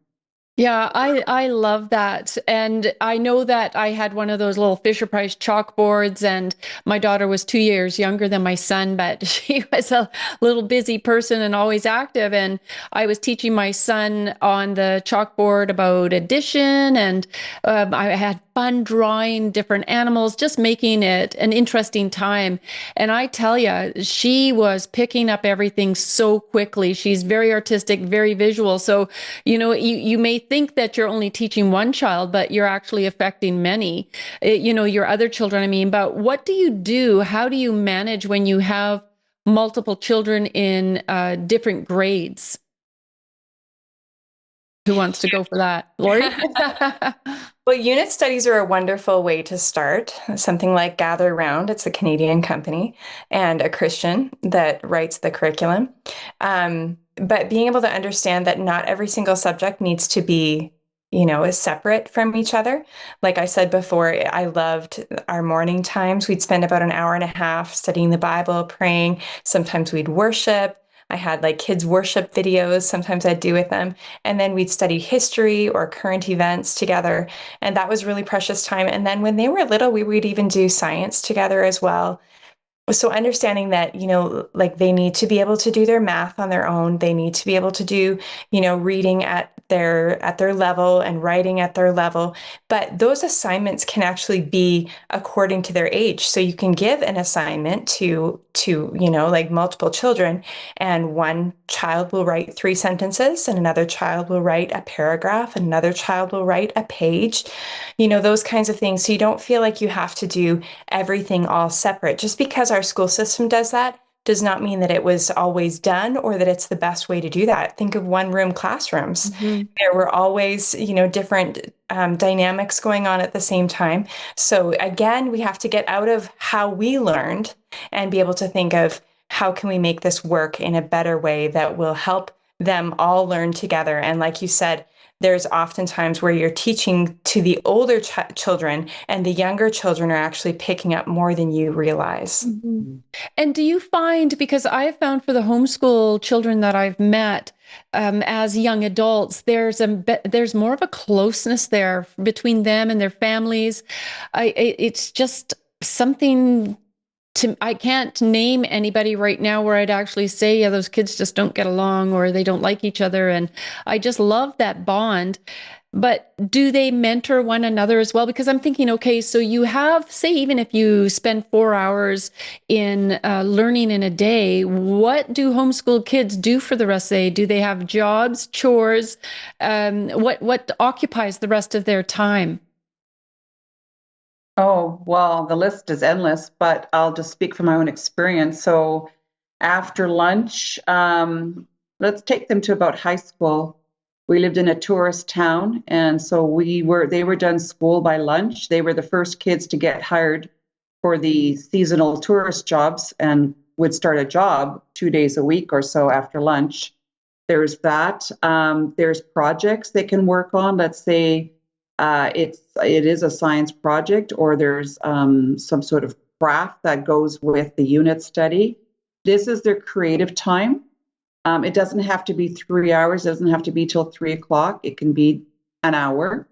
Yeah, I love that. And I know that I had one of those little Fisher-Price chalkboards, and my daughter was 2 years younger than my son, but she was a little busy person and always active. And I was teaching my son on the chalkboard about addition, and I had fun drawing different animals, just making it an interesting time. And I tell you, she was picking up everything so quickly. She's very artistic, very visual. So, you may think that you're only teaching one child, but you're actually affecting many, your other children, I mean. But what do you do? How do you manage when you have multiple children in different grades? Who wants to go for that? Lori? Well, unit studies are a wonderful way to start. Something like Gather Around, it's a Canadian company and a Christian that writes the curriculum. But being able to understand that not every single subject needs to be, is separate from each other. Like I said before, I loved our morning times. We'd spend about an hour and a half studying the Bible, praying. Sometimes we'd worship. I had like kids worship videos, sometimes I'd do with them. And then we'd study history or current events together. And that was really precious time. And then when they were little, we would even do science together as well. So understanding that, like they need to be able to do their math on their own. They need to be able to do, reading at their level and writing at their level. But those assignments can actually be according to their age. So you can give an assignment to like multiple children, and one child will write 3 sentences and another child will write a paragraph and another child will write a page, those kinds of things. So you don't feel like you have to do everything all separate. Just because our school system does that does not mean that it was always done or that it's the best way to do that. Think of one-room classrooms. There were always, different dynamics going on at the same time. So again, we have to get out of how we learned and be able to think of how can we make this work in a better way that will help them all learn together. And like you said, there's often times where you're teaching to the older children and the younger children are actually picking up more than you realize. And do you find, because I have found for the homeschool children that I've met as young adults, there's more of a closeness there between them and their families. It's just something I can't name anybody right now where I'd actually say, yeah, those kids just don't get along or they don't like each other. And I just love that bond. But do they mentor one another as well? Because I'm thinking, okay, so you have, say, even if you spend 4 hours in learning in a day, what do homeschool kids do for the rest of the day? Do they have jobs, chores? What occupies the rest of their time? Oh, well, the list is endless, but I'll just speak from my own experience. So After lunch, let's take them to about high school. We lived in a tourist town, and so they were done school by lunch. They were the first kids to get hired for the seasonal tourist jobs and would start a job 2 days a week or so after lunch. There's that. There's projects they can work on. Let's say it is a science project, or there's some sort of craft that goes with the unit study. This is their creative time. It doesn't have to be 3 hours. It doesn't have to be till 3 o'clock. It can be an hour.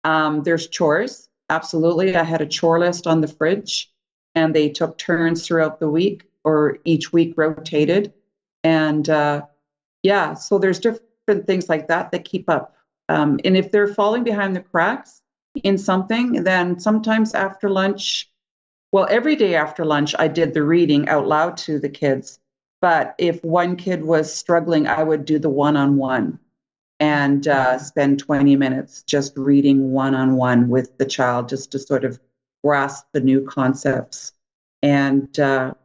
There's chores. Absolutely. I had a chore list on the fridge, and they took turns throughout the week, or each week rotated. And so there's different things like that keep up. And if they're falling behind the cracks in something, then sometimes after lunch, well, every day after lunch, I did the reading out loud to the kids. But if one kid was struggling, I would do the one-on-one and spend 20 minutes just reading one-on-one with the child, just to sort of grasp the new concepts. And how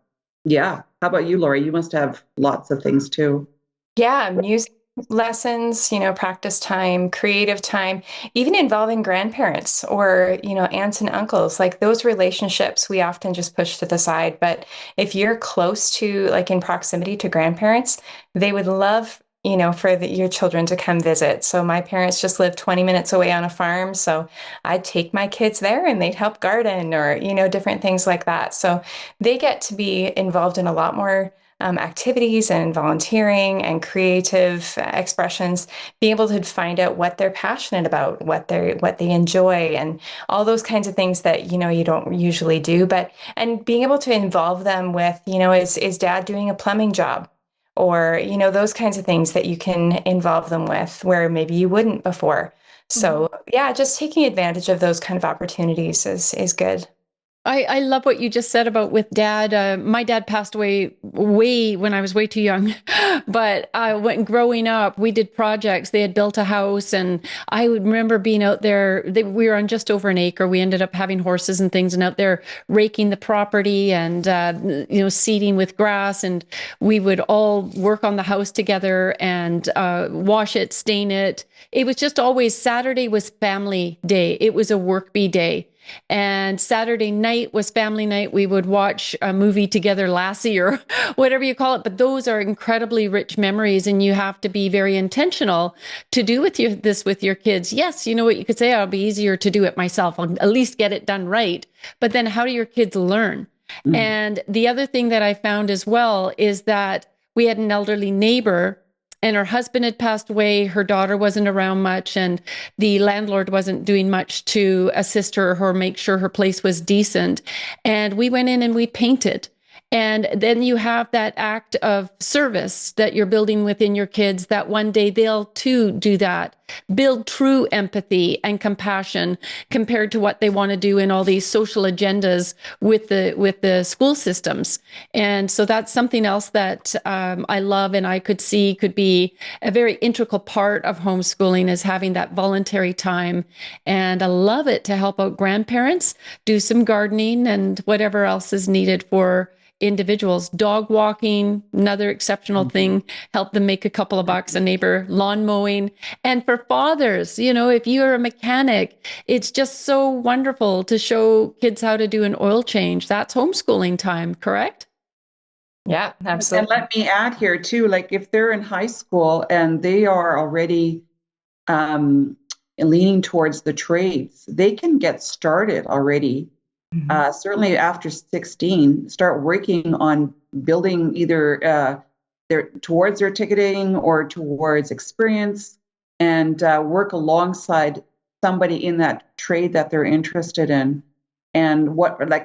about you, Lori? You must have lots of things too. Yeah, music lessons, practice time, creative time, even involving grandparents or, aunts and uncles. Like those relationships we often just push to the side. But if you're close to, like in proximity to grandparents, they would love, for your children to come visit. So my parents just lived 20 minutes away on a farm. So I'd take my kids there and they'd help garden or, different things like that. So they get to be involved in a lot more activities and volunteering and creative expressions, being able to find out what they're passionate about, what they enjoy, and all those kinds of things that you don't usually do. And being able to involve them with, is dad doing a plumbing job, or those kinds of things that you can involve them with where maybe you wouldn't before. So just taking advantage of those kind of opportunities is good. I love what you just said about with dad. My dad passed away when I was way too young, but when growing up, we did projects. They had built a house, and I would remember being out there. We were on just over an acre. We ended up having horses and things, and out there raking the property and seeding with grass. And we would all work on the house together and wash it, stain it. It was just always Saturday was family day. It was a work bee day. And Saturday night was family night. We would watch a movie together, Lassie, or whatever you call it. But those are incredibly rich memories, and you have to be very intentional to do this with your kids. Yes, you know what, you could say, it'll be easier to do it myself. I'll at least get it done right. But then how do your kids learn? Mm. And the other thing that I found as well is that we had an elderly neighbor, and her husband had passed away. Her daughter wasn't around much, and the landlord wasn't doing much to assist her or make sure her place was decent. And we went in and we painted. And then you have that act of service that you're building within your kids, that one day they'll too do that. Build true empathy and compassion compared to what they want to do in all these social agendas with the school systems. And so that's something else that I love, and I could see could be a very integral part of homeschooling, is having that voluntary time. And I love it to help out grandparents, do some gardening and whatever else is needed for individuals. Dog walking, another exceptional thing, help them make a couple of bucks. A neighbor, lawn mowing. And for fathers, if you're a mechanic, it's just so wonderful to show kids how to do an oil change. That's homeschooling time, correct? Yeah, absolutely. And let me add here too, like if they're in high school and they are already leaning towards the trades, they can get started already. Certainly after 16, start working on building either towards their ticketing or towards experience, and work alongside somebody in that trade that they're interested in. And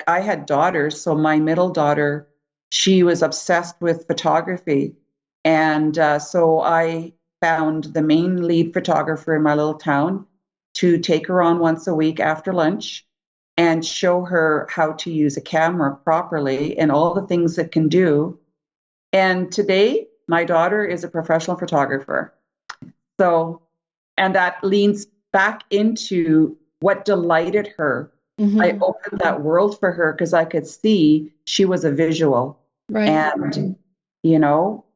I had daughters, so my middle daughter, she was obsessed with photography. And so I found the main lead photographer in my little town to take her on once a week after lunch and show her how to use a camera properly and all the things it can do. And today, my daughter is a professional photographer. So, and that leans back into what delighted her. Mm-hmm. I opened that world for her because I could see she was a visual. Right. And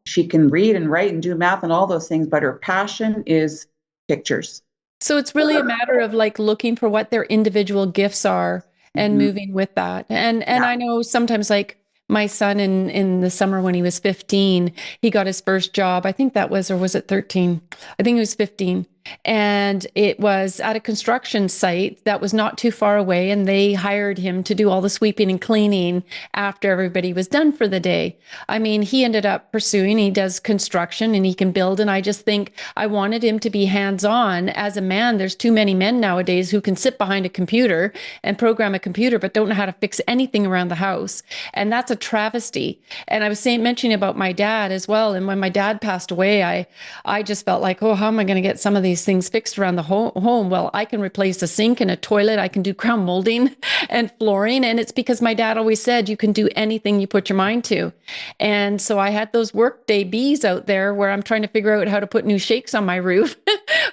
She can read and write and do math and all those things, but her passion is pictures. So it's really a matter of like looking for what their individual gifts are and moving with that. And I know sometimes like my son in the summer when he was 15, he got his first job. I think that was, or was it 13? I think it was 15. And it was at a construction site that was not too far away. And they hired him to do all the sweeping and cleaning after everybody was done for the day. I mean, he ended up pursuing, he does construction and he can build. And I just think I wanted him to be hands-on as a man. There's too many men nowadays who can sit behind a computer and program a computer, but don't know how to fix anything around the house. And that's a travesty. And I was mentioning about my dad as well. And when my dad passed away, I just felt like, oh, how am I going to get some of these things fixed around the home? Well, I can replace a sink and a toilet. I can do crown molding and flooring. And it's because my dad always said, you can do anything you put your mind to. And so I had those workday bees out there where I'm trying to figure out how to put new shakes on my roof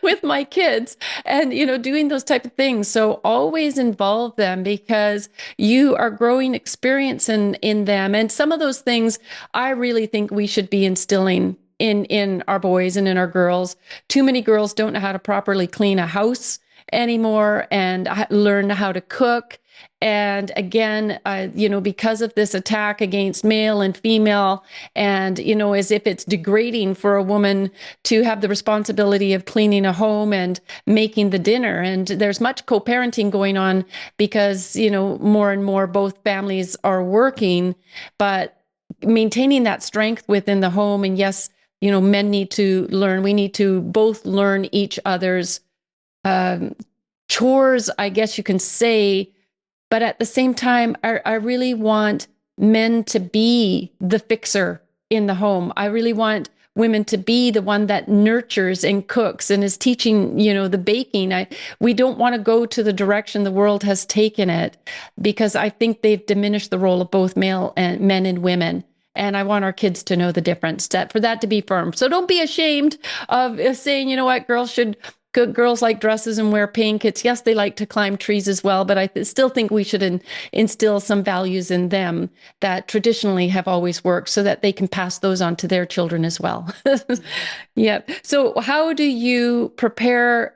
with my kids and, doing those type of things. So always involve them because you are growing experience in them. And some of those things I really think we should be instilling in our boys and in our girls. Too many girls don't know how to properly clean a house anymore and learn how to cook. And again, because of this attack against male and female, and, as if it's degrading for a woman to have the responsibility of cleaning a home and making the dinner. And there's much co-parenting going on because, more and more both families are working, but maintaining that strength within the home. And yes, men need to learn. We need to both learn each other's chores, I guess you can say. But at the same time, I really want men to be the fixer in the home. I really want women to be the one that nurtures and cooks and is teaching, the baking. We don't want to go to the direction the world has taken it because I think they've diminished the role of both men and women. And I want our kids to know the difference, for that to be firm. So don't be ashamed of saying, girls like dresses and wear pink. Yes, they like to climb trees as well, but I still think we should instill some values in them that traditionally have always worked so that they can pass those on to their children as well. Yeah. So how do you prepare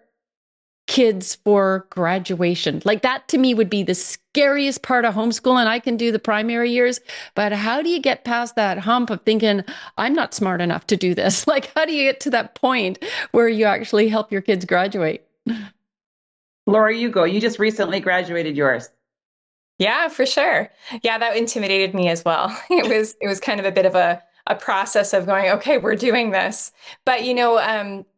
kids for graduation? Like that to me would be the scariest part of homeschooling. I can do the primary years, but how do you get past that hump of thinking, I'm not smart enough to do this? Like, how do you get to that point where you actually help your kids graduate? Laura, you go. You just recently graduated yours. Yeah, for sure. Yeah, that intimidated me as well. It was kind of a bit of a process of going, okay, we're doing this. But,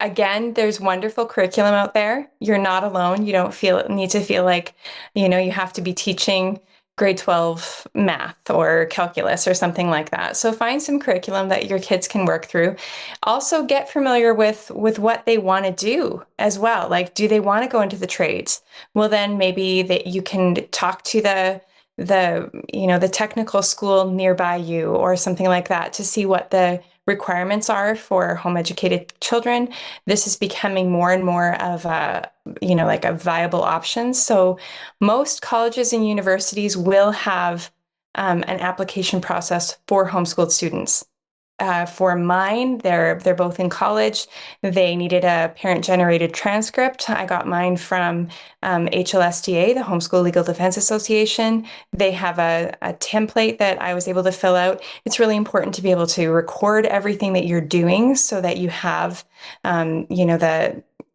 again, there's wonderful curriculum out there. You're not alone. You don't need to feel like, you have to be teaching grade 12 math or calculus or something like that. So find some curriculum that your kids can work through. Also get familiar with what they want to do as well. Like, do they want to go into the trades? Well, then maybe that you can talk to the technical school nearby you or something like that to see what the requirements are for home educated children. This is becoming more and more of a viable option. So most colleges and universities will have an application process for homeschooled students. For mine, they're both in college. They needed a parent-generated transcript. I got mine from HLSDA, the Homeschool Legal Defense Association. They have a template that I was able to fill out. It's really important to be able to record everything that you're doing so that you have,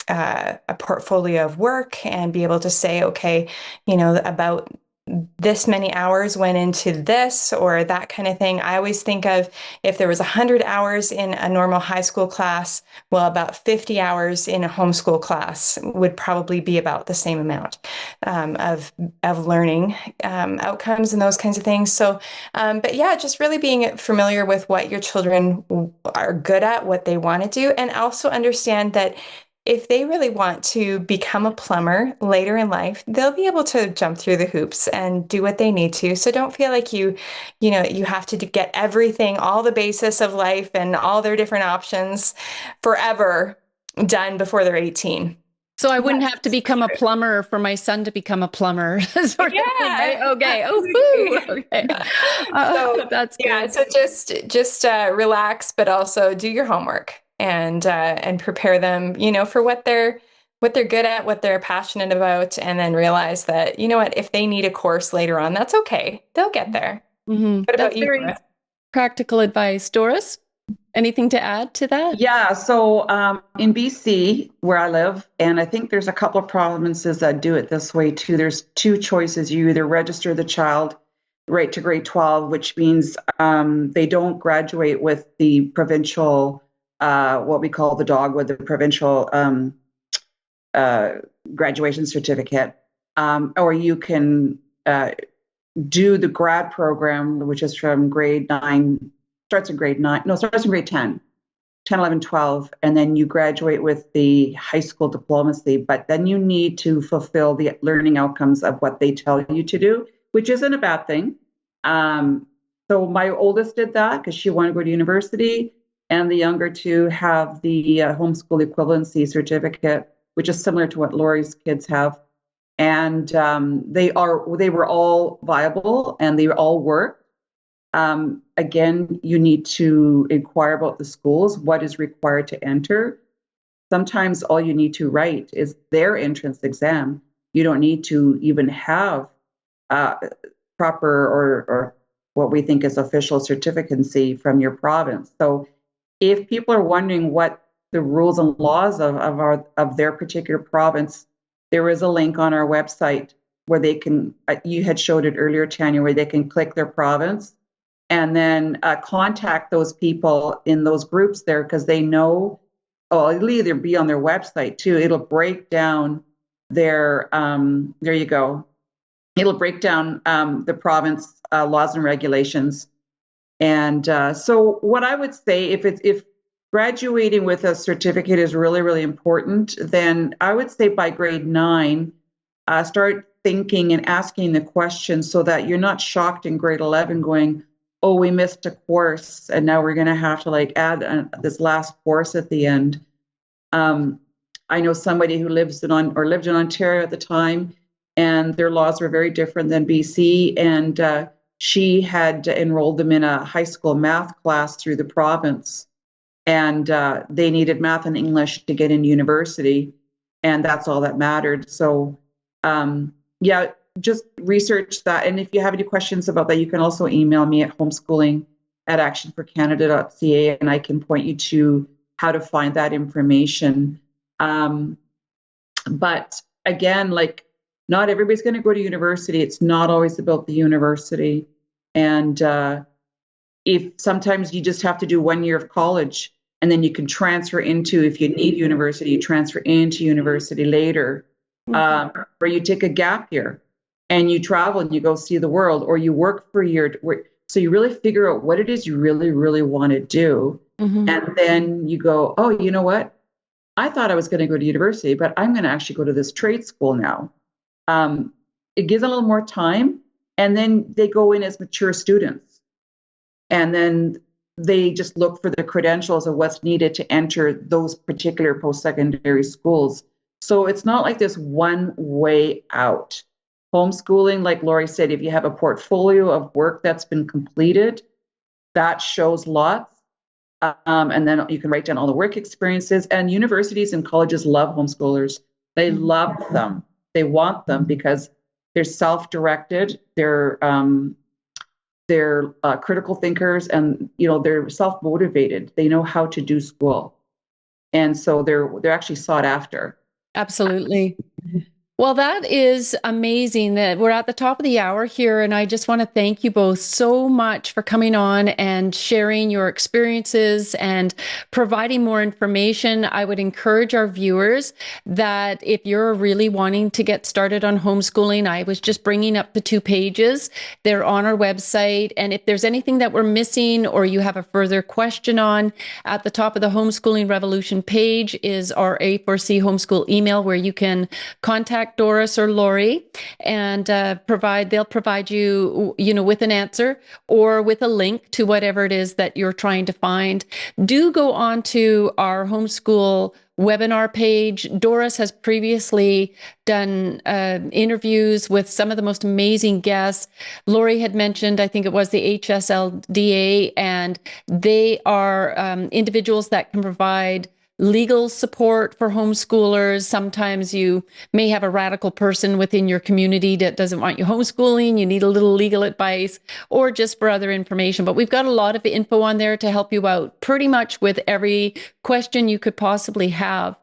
a portfolio of work and be able to say, okay, about this many hours went into this or that kind of thing. I always think of if there was 100 hours in a normal high school class, well, about 50 hours in a homeschool class would probably be about the same amount of learning outcomes and those kinds of things. So, but yeah, just really being familiar with what your children are good at, what they want to do, and also understand that if they really want to become a plumber later in life, they'll be able to jump through the hoops and do what they need to. So don't feel like you have to get everything, all the basis of life and all their different options forever done before they're 18. So I wouldn't have to become a plumber for my son to become a plumber. sort of thing, right? Okay. Oh, okay. So, That's good. yeah, so just relax, but also do your homework and prepare them, for what they're good at, what they're passionate about, and then realize that, what, if they need a course later on, that's okay. They'll get there. Mm-hmm. What about That's you, very Doris? practical advice. Doris, anything to add to that? Yeah, so in BC, where I live, and I think there's a couple of provinces that do it this way too. There's two choices. You either register the child right to grade 12, which means they don't graduate with the provincial, what we call the dogwood, the provincial graduation certificate, or you can do the grad program, which is from grade 9, starts in grade 9, no, starts in grade 10, 11, 12, and then you graduate with the high school diplomacy, but then you need to fulfill the learning outcomes of what they tell you to do, which isn't a bad thing. So my oldest did that because she wanted to go to university, and the younger two have the homeschool equivalency certificate, which is similar to what Lori's kids have. And they were all viable and they all work. Again, you need to inquire about the schools, what is required to enter. Sometimes all you need to write is their entrance exam. You don't need to even have proper or what we think is official certificacy from your province. So if people are wondering what the rules and laws of their particular province, there is a link on our website where they can, you had showed it earlier, Tanya, where they can click their province and then contact those people in those groups there, because they know, it'll either be on their website too. It'll break down their, there you go. It'll break down the province laws and regulations. And so what I would say, if graduating with a certificate is really, really important, then I would say by grade 9, start thinking and asking the questions so that you're not shocked in grade 11 going, oh, we missed a course and now we're going to have to add this last course at the end. I know somebody who lived in Ontario at the time, and their laws were very different than BC, and she had enrolled them in a high school math class through the province. And they needed math and English to get into university, and that's all that mattered. So, yeah, just research that. And if you have any questions about that, you can also email me at homeschooling@actionforcanada.ca, and I can point you to how to find that information. But again, not everybody's going to go to university. It's not always about the university. And if sometimes you just have to do 1 year of college, and then you can transfer into, if you need university, you transfer into university later, or you take a gap year and you travel and you go see the world, or you work for a year. So you really figure out what it is you really, really want to do. And then you go, oh, you know what? I thought I was going to go to university, but I'm going to actually go to this trade school now. It gives a little more time, and then they go in as mature students. And then they just look for the credentials of what's needed to enter those particular post-secondary schools. So it's not like this one way out. Homeschooling, like Lori said, if you have a portfolio of work that's been completed, that shows lots. And then you can write down all the work experiences. And universities and colleges love homeschoolers. They love them. They want them because they're self-directed. They're critical thinkers, and they're self-motivated. They know how to do school, and so they're actually sought after. Absolutely. Well, that is amazing that we're at the top of the hour here. And I just want to thank you both so much for coming on and sharing your experiences and providing more information. I would encourage our viewers that if you're really wanting to get started on homeschooling, I was just bringing up the 2 pages. They're on our website. And if there's anything that we're missing or you have a further question on, at the top of the Homeschooling Revolution page is our A4C homeschool email where you can contact contact Doris or Lori and they'll provide you, with an answer or with a link to whatever it is that you're trying to find. Do go on to our homeschool webinar page. Doris has previously done interviews with some of the most amazing guests. Lori had mentioned, I think it was the HSLDA, and they are individuals that can provide legal support for homeschoolers. Sometimes you may have a radical person within your community that doesn't want you homeschooling. You need a little legal advice or just for other information. But we've got a lot of info on there to help you out pretty much with every question you could possibly have.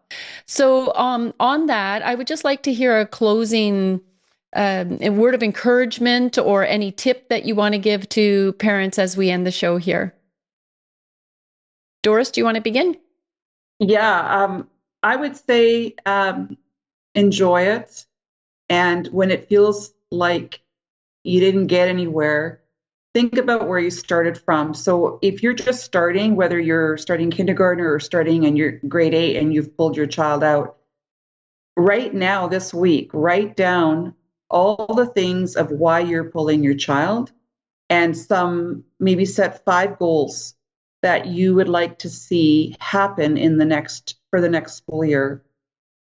So on that, I would just like to hear a closing a word of encouragement or any tip that you want to give to parents as we end the show here. Doris, do you want to begin? Yeah, I would say enjoy it. And when it feels like you didn't get anywhere, think about where you started from. So if you're just starting, whether you're starting kindergarten or starting in your grade 8 and you've pulled your child out, right now, this week, write down all the things of why you're pulling your child and maybe set 5 goals that you would like to see happen for the next school year,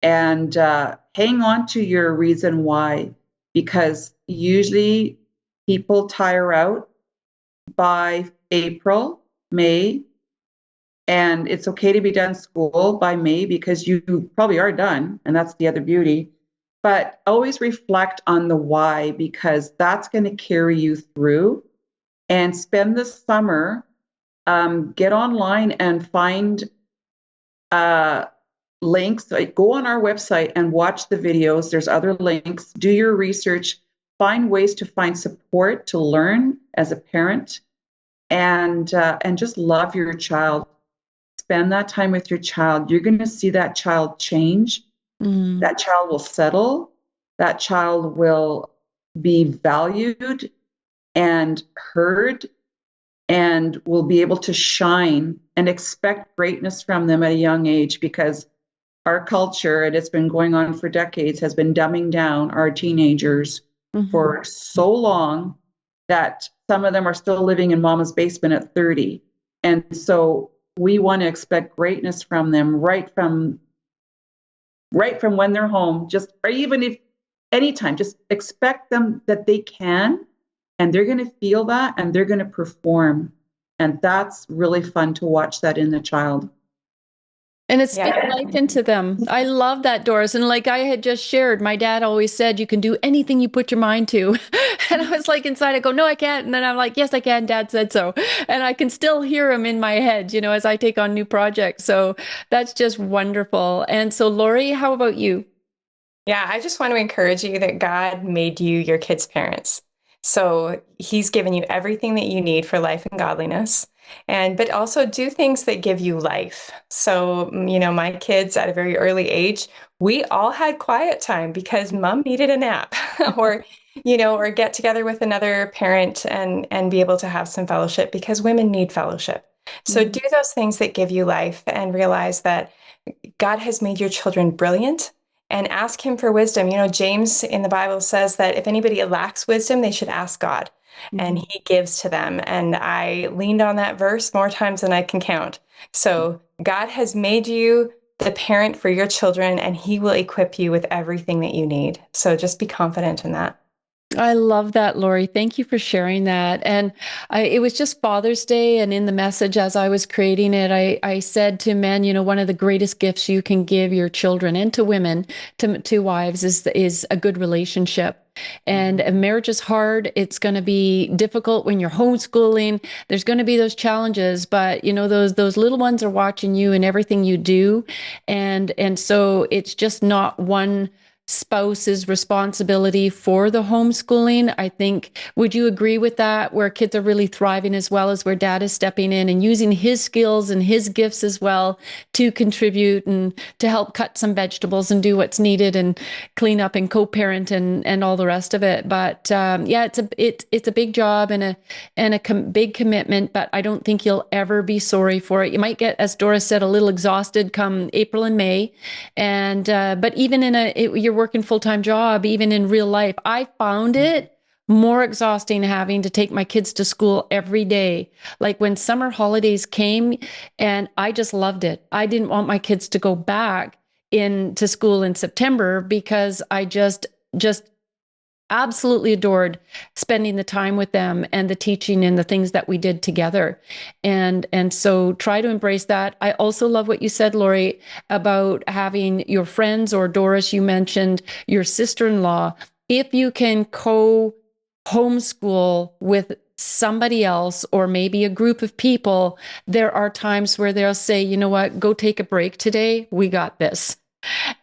and hang on to your reason why, because usually people tire out by April, May, and it's okay to be done school by May because you probably are done, and that's the other beauty. But always reflect on the why, because that's going to carry you through, and spend the summer. Get online and find links. Like, go on our website and watch the videos. There's other links. Do your research. Find ways to find support to learn as a parent, and just love your child. Spend that time with your child. You're going to see that child change. That child will settle. That child will be valued and heard, and will be able to shine, and expect greatness from them at a young age, because our culture, and it's been going on for decades, has been dumbing down our teenagers for so long that some of them are still living in mama's basement at 30. And so we want to expect greatness from them right from when they're home, or even if anytime, just expect them that they can. And they're going to feel that, and they're going to perform. And that's really fun to watch that in the child. And it's speaking life into them. I love that, Doris. And like I had just shared, my dad always said, you can do anything you put your mind to. And I was like inside, I go, no, I can't. And then I'm like, yes, I can. Dad said so. And I can still hear him in my head, as I take on new projects. So that's just wonderful. And so, Lori, how about you? Yeah, I just want to encourage you that God made you your kids' parents. So he's given you everything that you need for life and godliness, but also do things that give you life. So, my kids at a very early age, we all had quiet time because mom needed a nap or get together with another parent and be able to have some fellowship, because women need fellowship. So do those things that give you life, and realize that God has made your children brilliant. And ask him for wisdom. James in the Bible says that if anybody lacks wisdom, they should ask God, and he gives to them. And I leaned on that verse more times than I can count. So God has made you the parent for your children, and he will equip you with everything that you need. So just be confident in that. I love that, Lori. Thank you for sharing that. And it was just Father's Day, and in the message as I was creating it, I said to men, one of the greatest gifts you can give your children, and to women, to wives, is a good relationship. And marriage is hard. It's going to be difficult when you're homeschooling. There's going to be those challenges, but those little ones are watching you and everything you do, and so it's just not one spouse's responsibility for the homeschooling. I think, would you agree with that, where kids are really thriving, as well as where dad is stepping in and using his skills and his gifts as well to contribute and to help cut some vegetables and do what's needed and clean up and co-parent and all the rest of it. But it's a big job and a big commitment, but I don't think you'll ever be sorry for it. You might get, as Doris said, a little exhausted come April and May, and but even you're working full-time job, even in real life, I found it more exhausting having to take my kids to school every day. Like when summer holidays came, and I just loved it. I didn't want my kids to go back into school in September because I just absolutely adored spending the time with them and the teaching and the things that we did together. And so try to embrace that. I also love what you said, Lori, about having your friends, or Doris, you mentioned your sister-in-law. If you can homeschool with somebody else, or maybe a group of people, there are times where they'll say, you know what, go take a break today. We got this.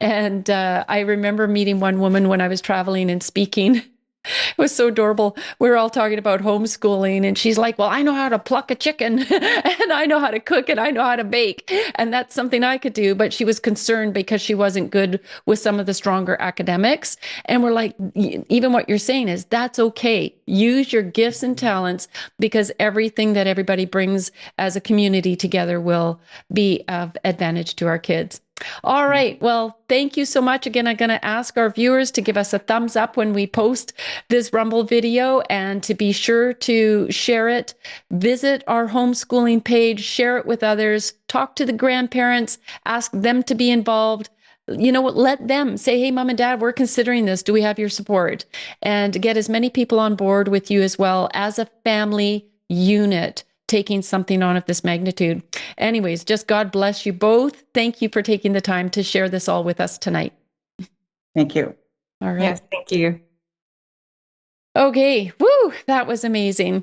And I remember meeting one woman when I was traveling and speaking. It was so adorable. We were all talking about homeschooling, and she's like, well, I know how to pluck a chicken, and I know how to cook, and I know how to bake. And that's something I could do. But she was concerned because she wasn't good with some of the stronger academics. And we're like, even what you're saying is that's okay. Use your gifts and talents, because everything that everybody brings as a community together will be of advantage to our kids. All right. Well, thank you so much. Again, I'm going to ask our viewers to give us a thumbs up when we post this Rumble video, and to be sure to share it. Visit our homeschooling page, share it with others, talk to the grandparents, ask them to be involved. You know what? Let them say, hey, mom and dad, we're considering this. Do we have your support? And get as many people on board with you as well as a family unit, taking something on of this magnitude. Anyways, just God bless you both. Thank you for taking the time to share this all with us tonight. Thank you. All right. Yes, thank you. Okay. Woo, that was amazing.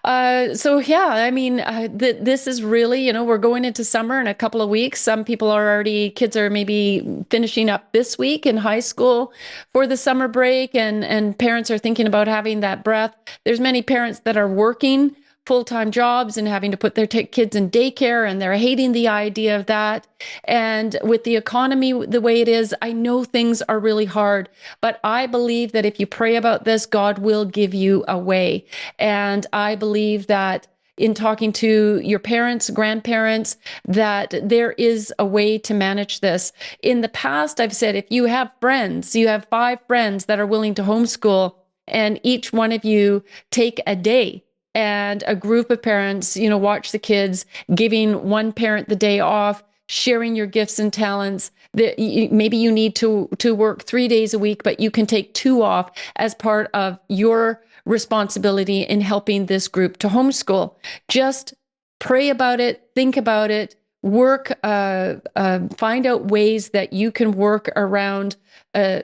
So yeah, I mean, this is really, we're going into summer in a couple of weeks. Some people are already, kids are maybe finishing up this week in high school for the summer break, and parents are thinking about having that breath. There's many parents that are working full-time jobs and having to put their kids in daycare, and they're hating the idea of that. And with the economy the way it is, I know things are really hard, but I believe that if you pray about this, God will give you a way. And I believe that in talking to your parents, grandparents, that there is a way to manage this. In the past, I've said, if you have friends, you have 5 friends that are willing to homeschool, and each one of you take a day, and a group of parents, watch the kids, giving one parent the day off, sharing your gifts and talents. Maybe you need to work 3 days a week, but you can take 2 off as part of your responsibility in helping this group to homeschool. Just pray about it, think about it, work, find out ways that you can work around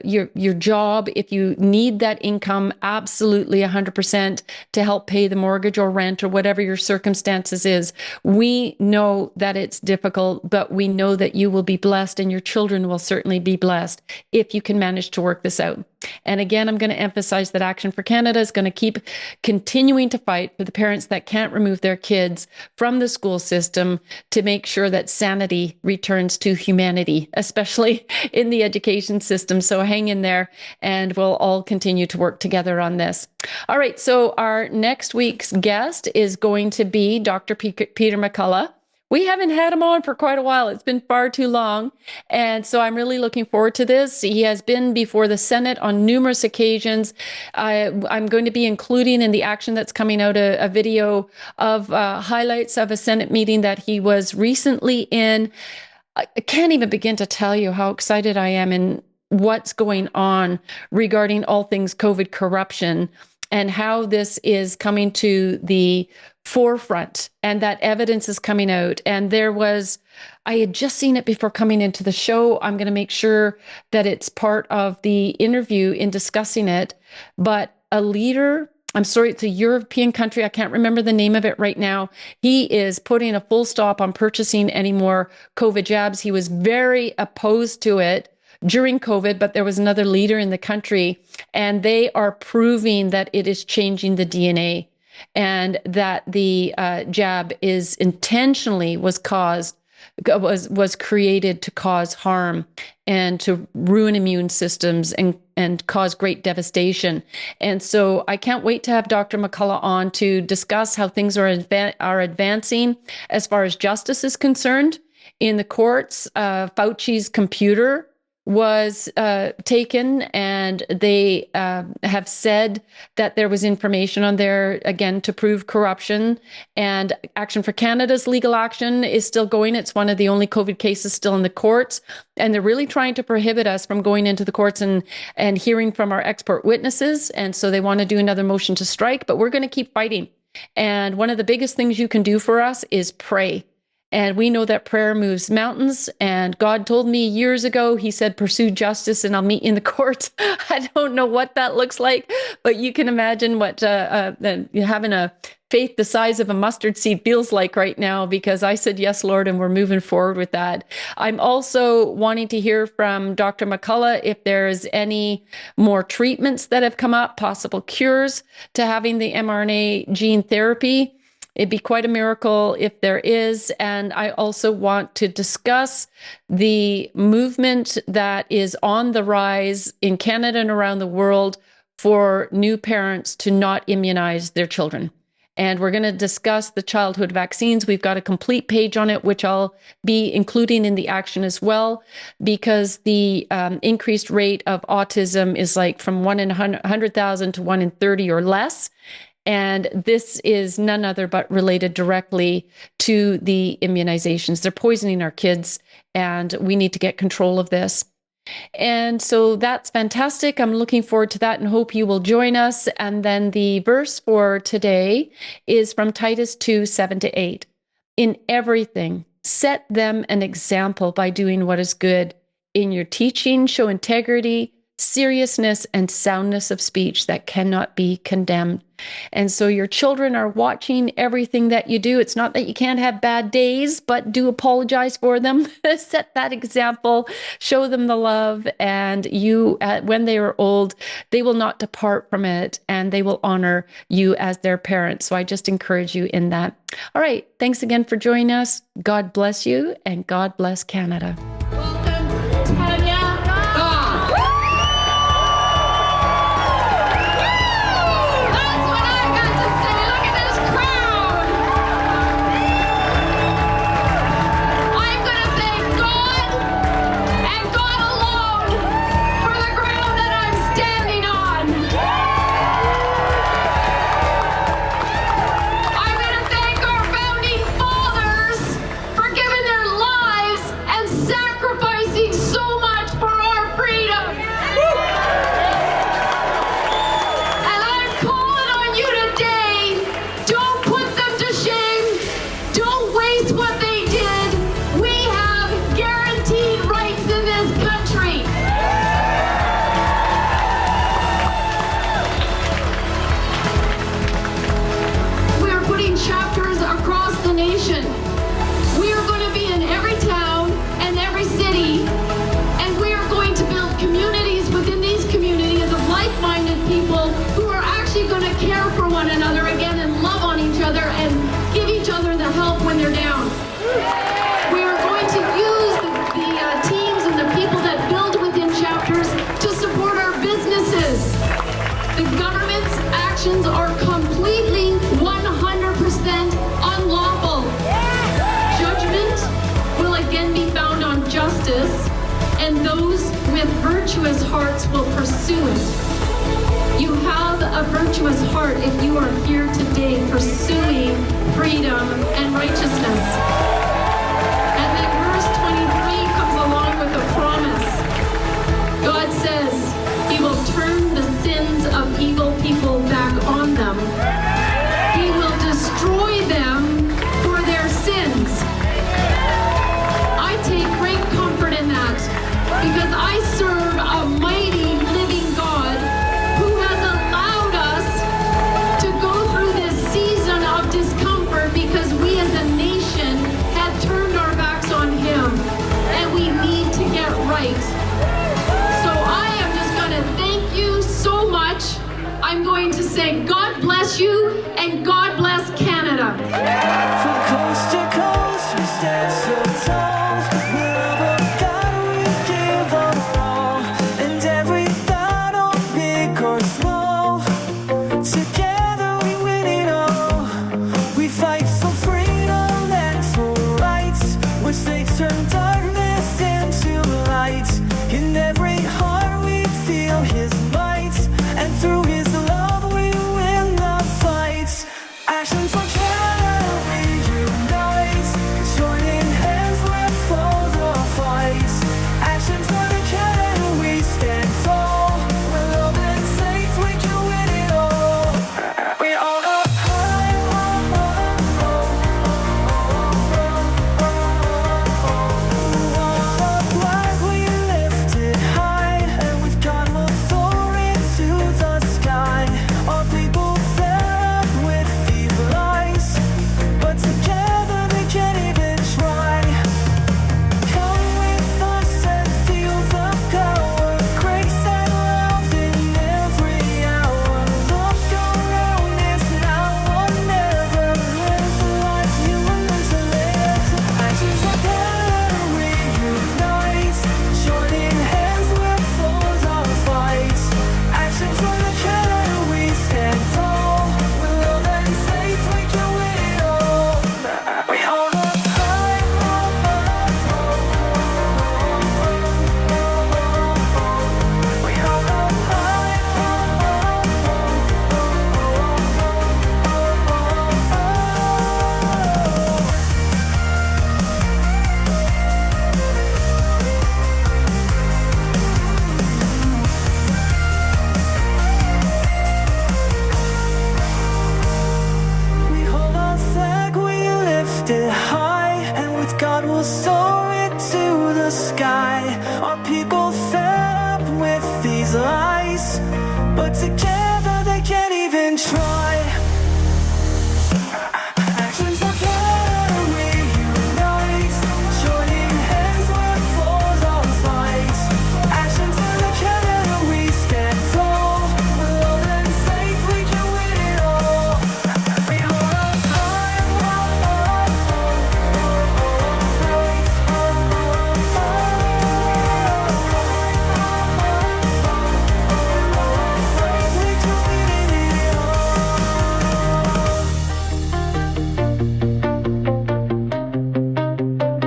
your job. If you need that income, absolutely 100% to help pay the mortgage or rent or whatever your circumstances is. We know that it's difficult, but we know that you will be blessed, and your children will certainly be blessed if you can manage to work this out. And again, I'm going to emphasize that Action for Canada is going to keep continuing to fight for the parents that can't remove their kids from the school system, to make sure that sanity returns to humanity, especially in the education system. So hang in there, and we'll all continue to work together on this. All right. So our next week's guest is going to be Dr. Peter McCullough. We haven't had him on for quite a while. It's been far too long. And so I'm really looking forward to this. He has been before the Senate on numerous occasions. I'm going to be including in the action that's coming out a video of highlights of a Senate meeting that he was recently in. I can't even begin to tell you how excited I am in what's going on regarding all things COVID corruption, and how this is coming to the forefront, and that evidence is coming out. And I had just seen it before coming into the show. I'm going to make sure that it's part of the interview in discussing it. But a leader, I'm sorry, it's a European country, I can't remember the name of it right now. He is putting a full stop on purchasing any more COVID jabs. He was very opposed to it during COVID, but there was another leader in the country, and they are proving that it is changing the DNA, and that the jab is intentionally was created to cause harm and to ruin immune systems and cause great devastation. And so I can't wait to have Dr. McCullough on to discuss how things are advancing as far as justice is concerned in the courts. Fauci's computer was taken, and they have said that there was information on there, again, to prove corruption. And Action for Canada's legal action is still going. It's one of the only COVID cases still in the courts. And they're really trying to prohibit us from going into the courts and hearing from our expert witnesses. And so they want to do another motion to strike, but we're going to keep fighting. And one of the biggest things you can do for us is pray. And we know that prayer moves mountains. And God told me years ago, he said, pursue justice and I'll meet you in the courts. I don't know what that looks like, but you can imagine what having a faith the size of a mustard seed feels like right now, because I said, yes, Lord, and we're moving forward with that. I'm also wanting to hear from Dr. McCullough if there's any more treatments that have come up, possible cures to having the mRNA gene therapy. It'd be quite a miracle if there is. And I also want to discuss the movement that is on the rise in Canada and around the world for new parents to not immunize their children. And we're going to discuss the childhood vaccines. We've got a complete page on it, which I'll be including in the action as well, because the increased rate of autism is like from 1 in 100,000 to 1 in 30 or less. And this is none other but related directly to the immunizations. They're poisoning our kids, and we need to get control of this. And so that's fantastic. I'm looking forward to that and hope you will join us. And then the verse for today is from Titus 2, 7-8. In everything, set them an example by doing what is good. In your teaching, show integrity, seriousness, and soundness of speech that cannot be condemned. And so your children are watching everything that you do. It's not that you can't have bad days, but do apologize for them. Set that example, show them the love, and you, when they are old, they will not depart from it, and they will honor you as their parents. So I just encourage you in that. All right. Thanks again for joining us. God bless you, and God bless Canada. Welcome, Tanya. Are completely 100% unlawful. Judgment will again be found on justice, and those with virtuous hearts will pursue it. You have a virtuous heart if you are here today pursuing freedom and righteousness. And then verse 23 comes along with a promise. God says he will turn the sins of evil people back on them. He will destroy them for their sins. I take great comfort in that, because I serve a mighty living God who has allowed us to go through this season of discomfort, because we as a nation will soar.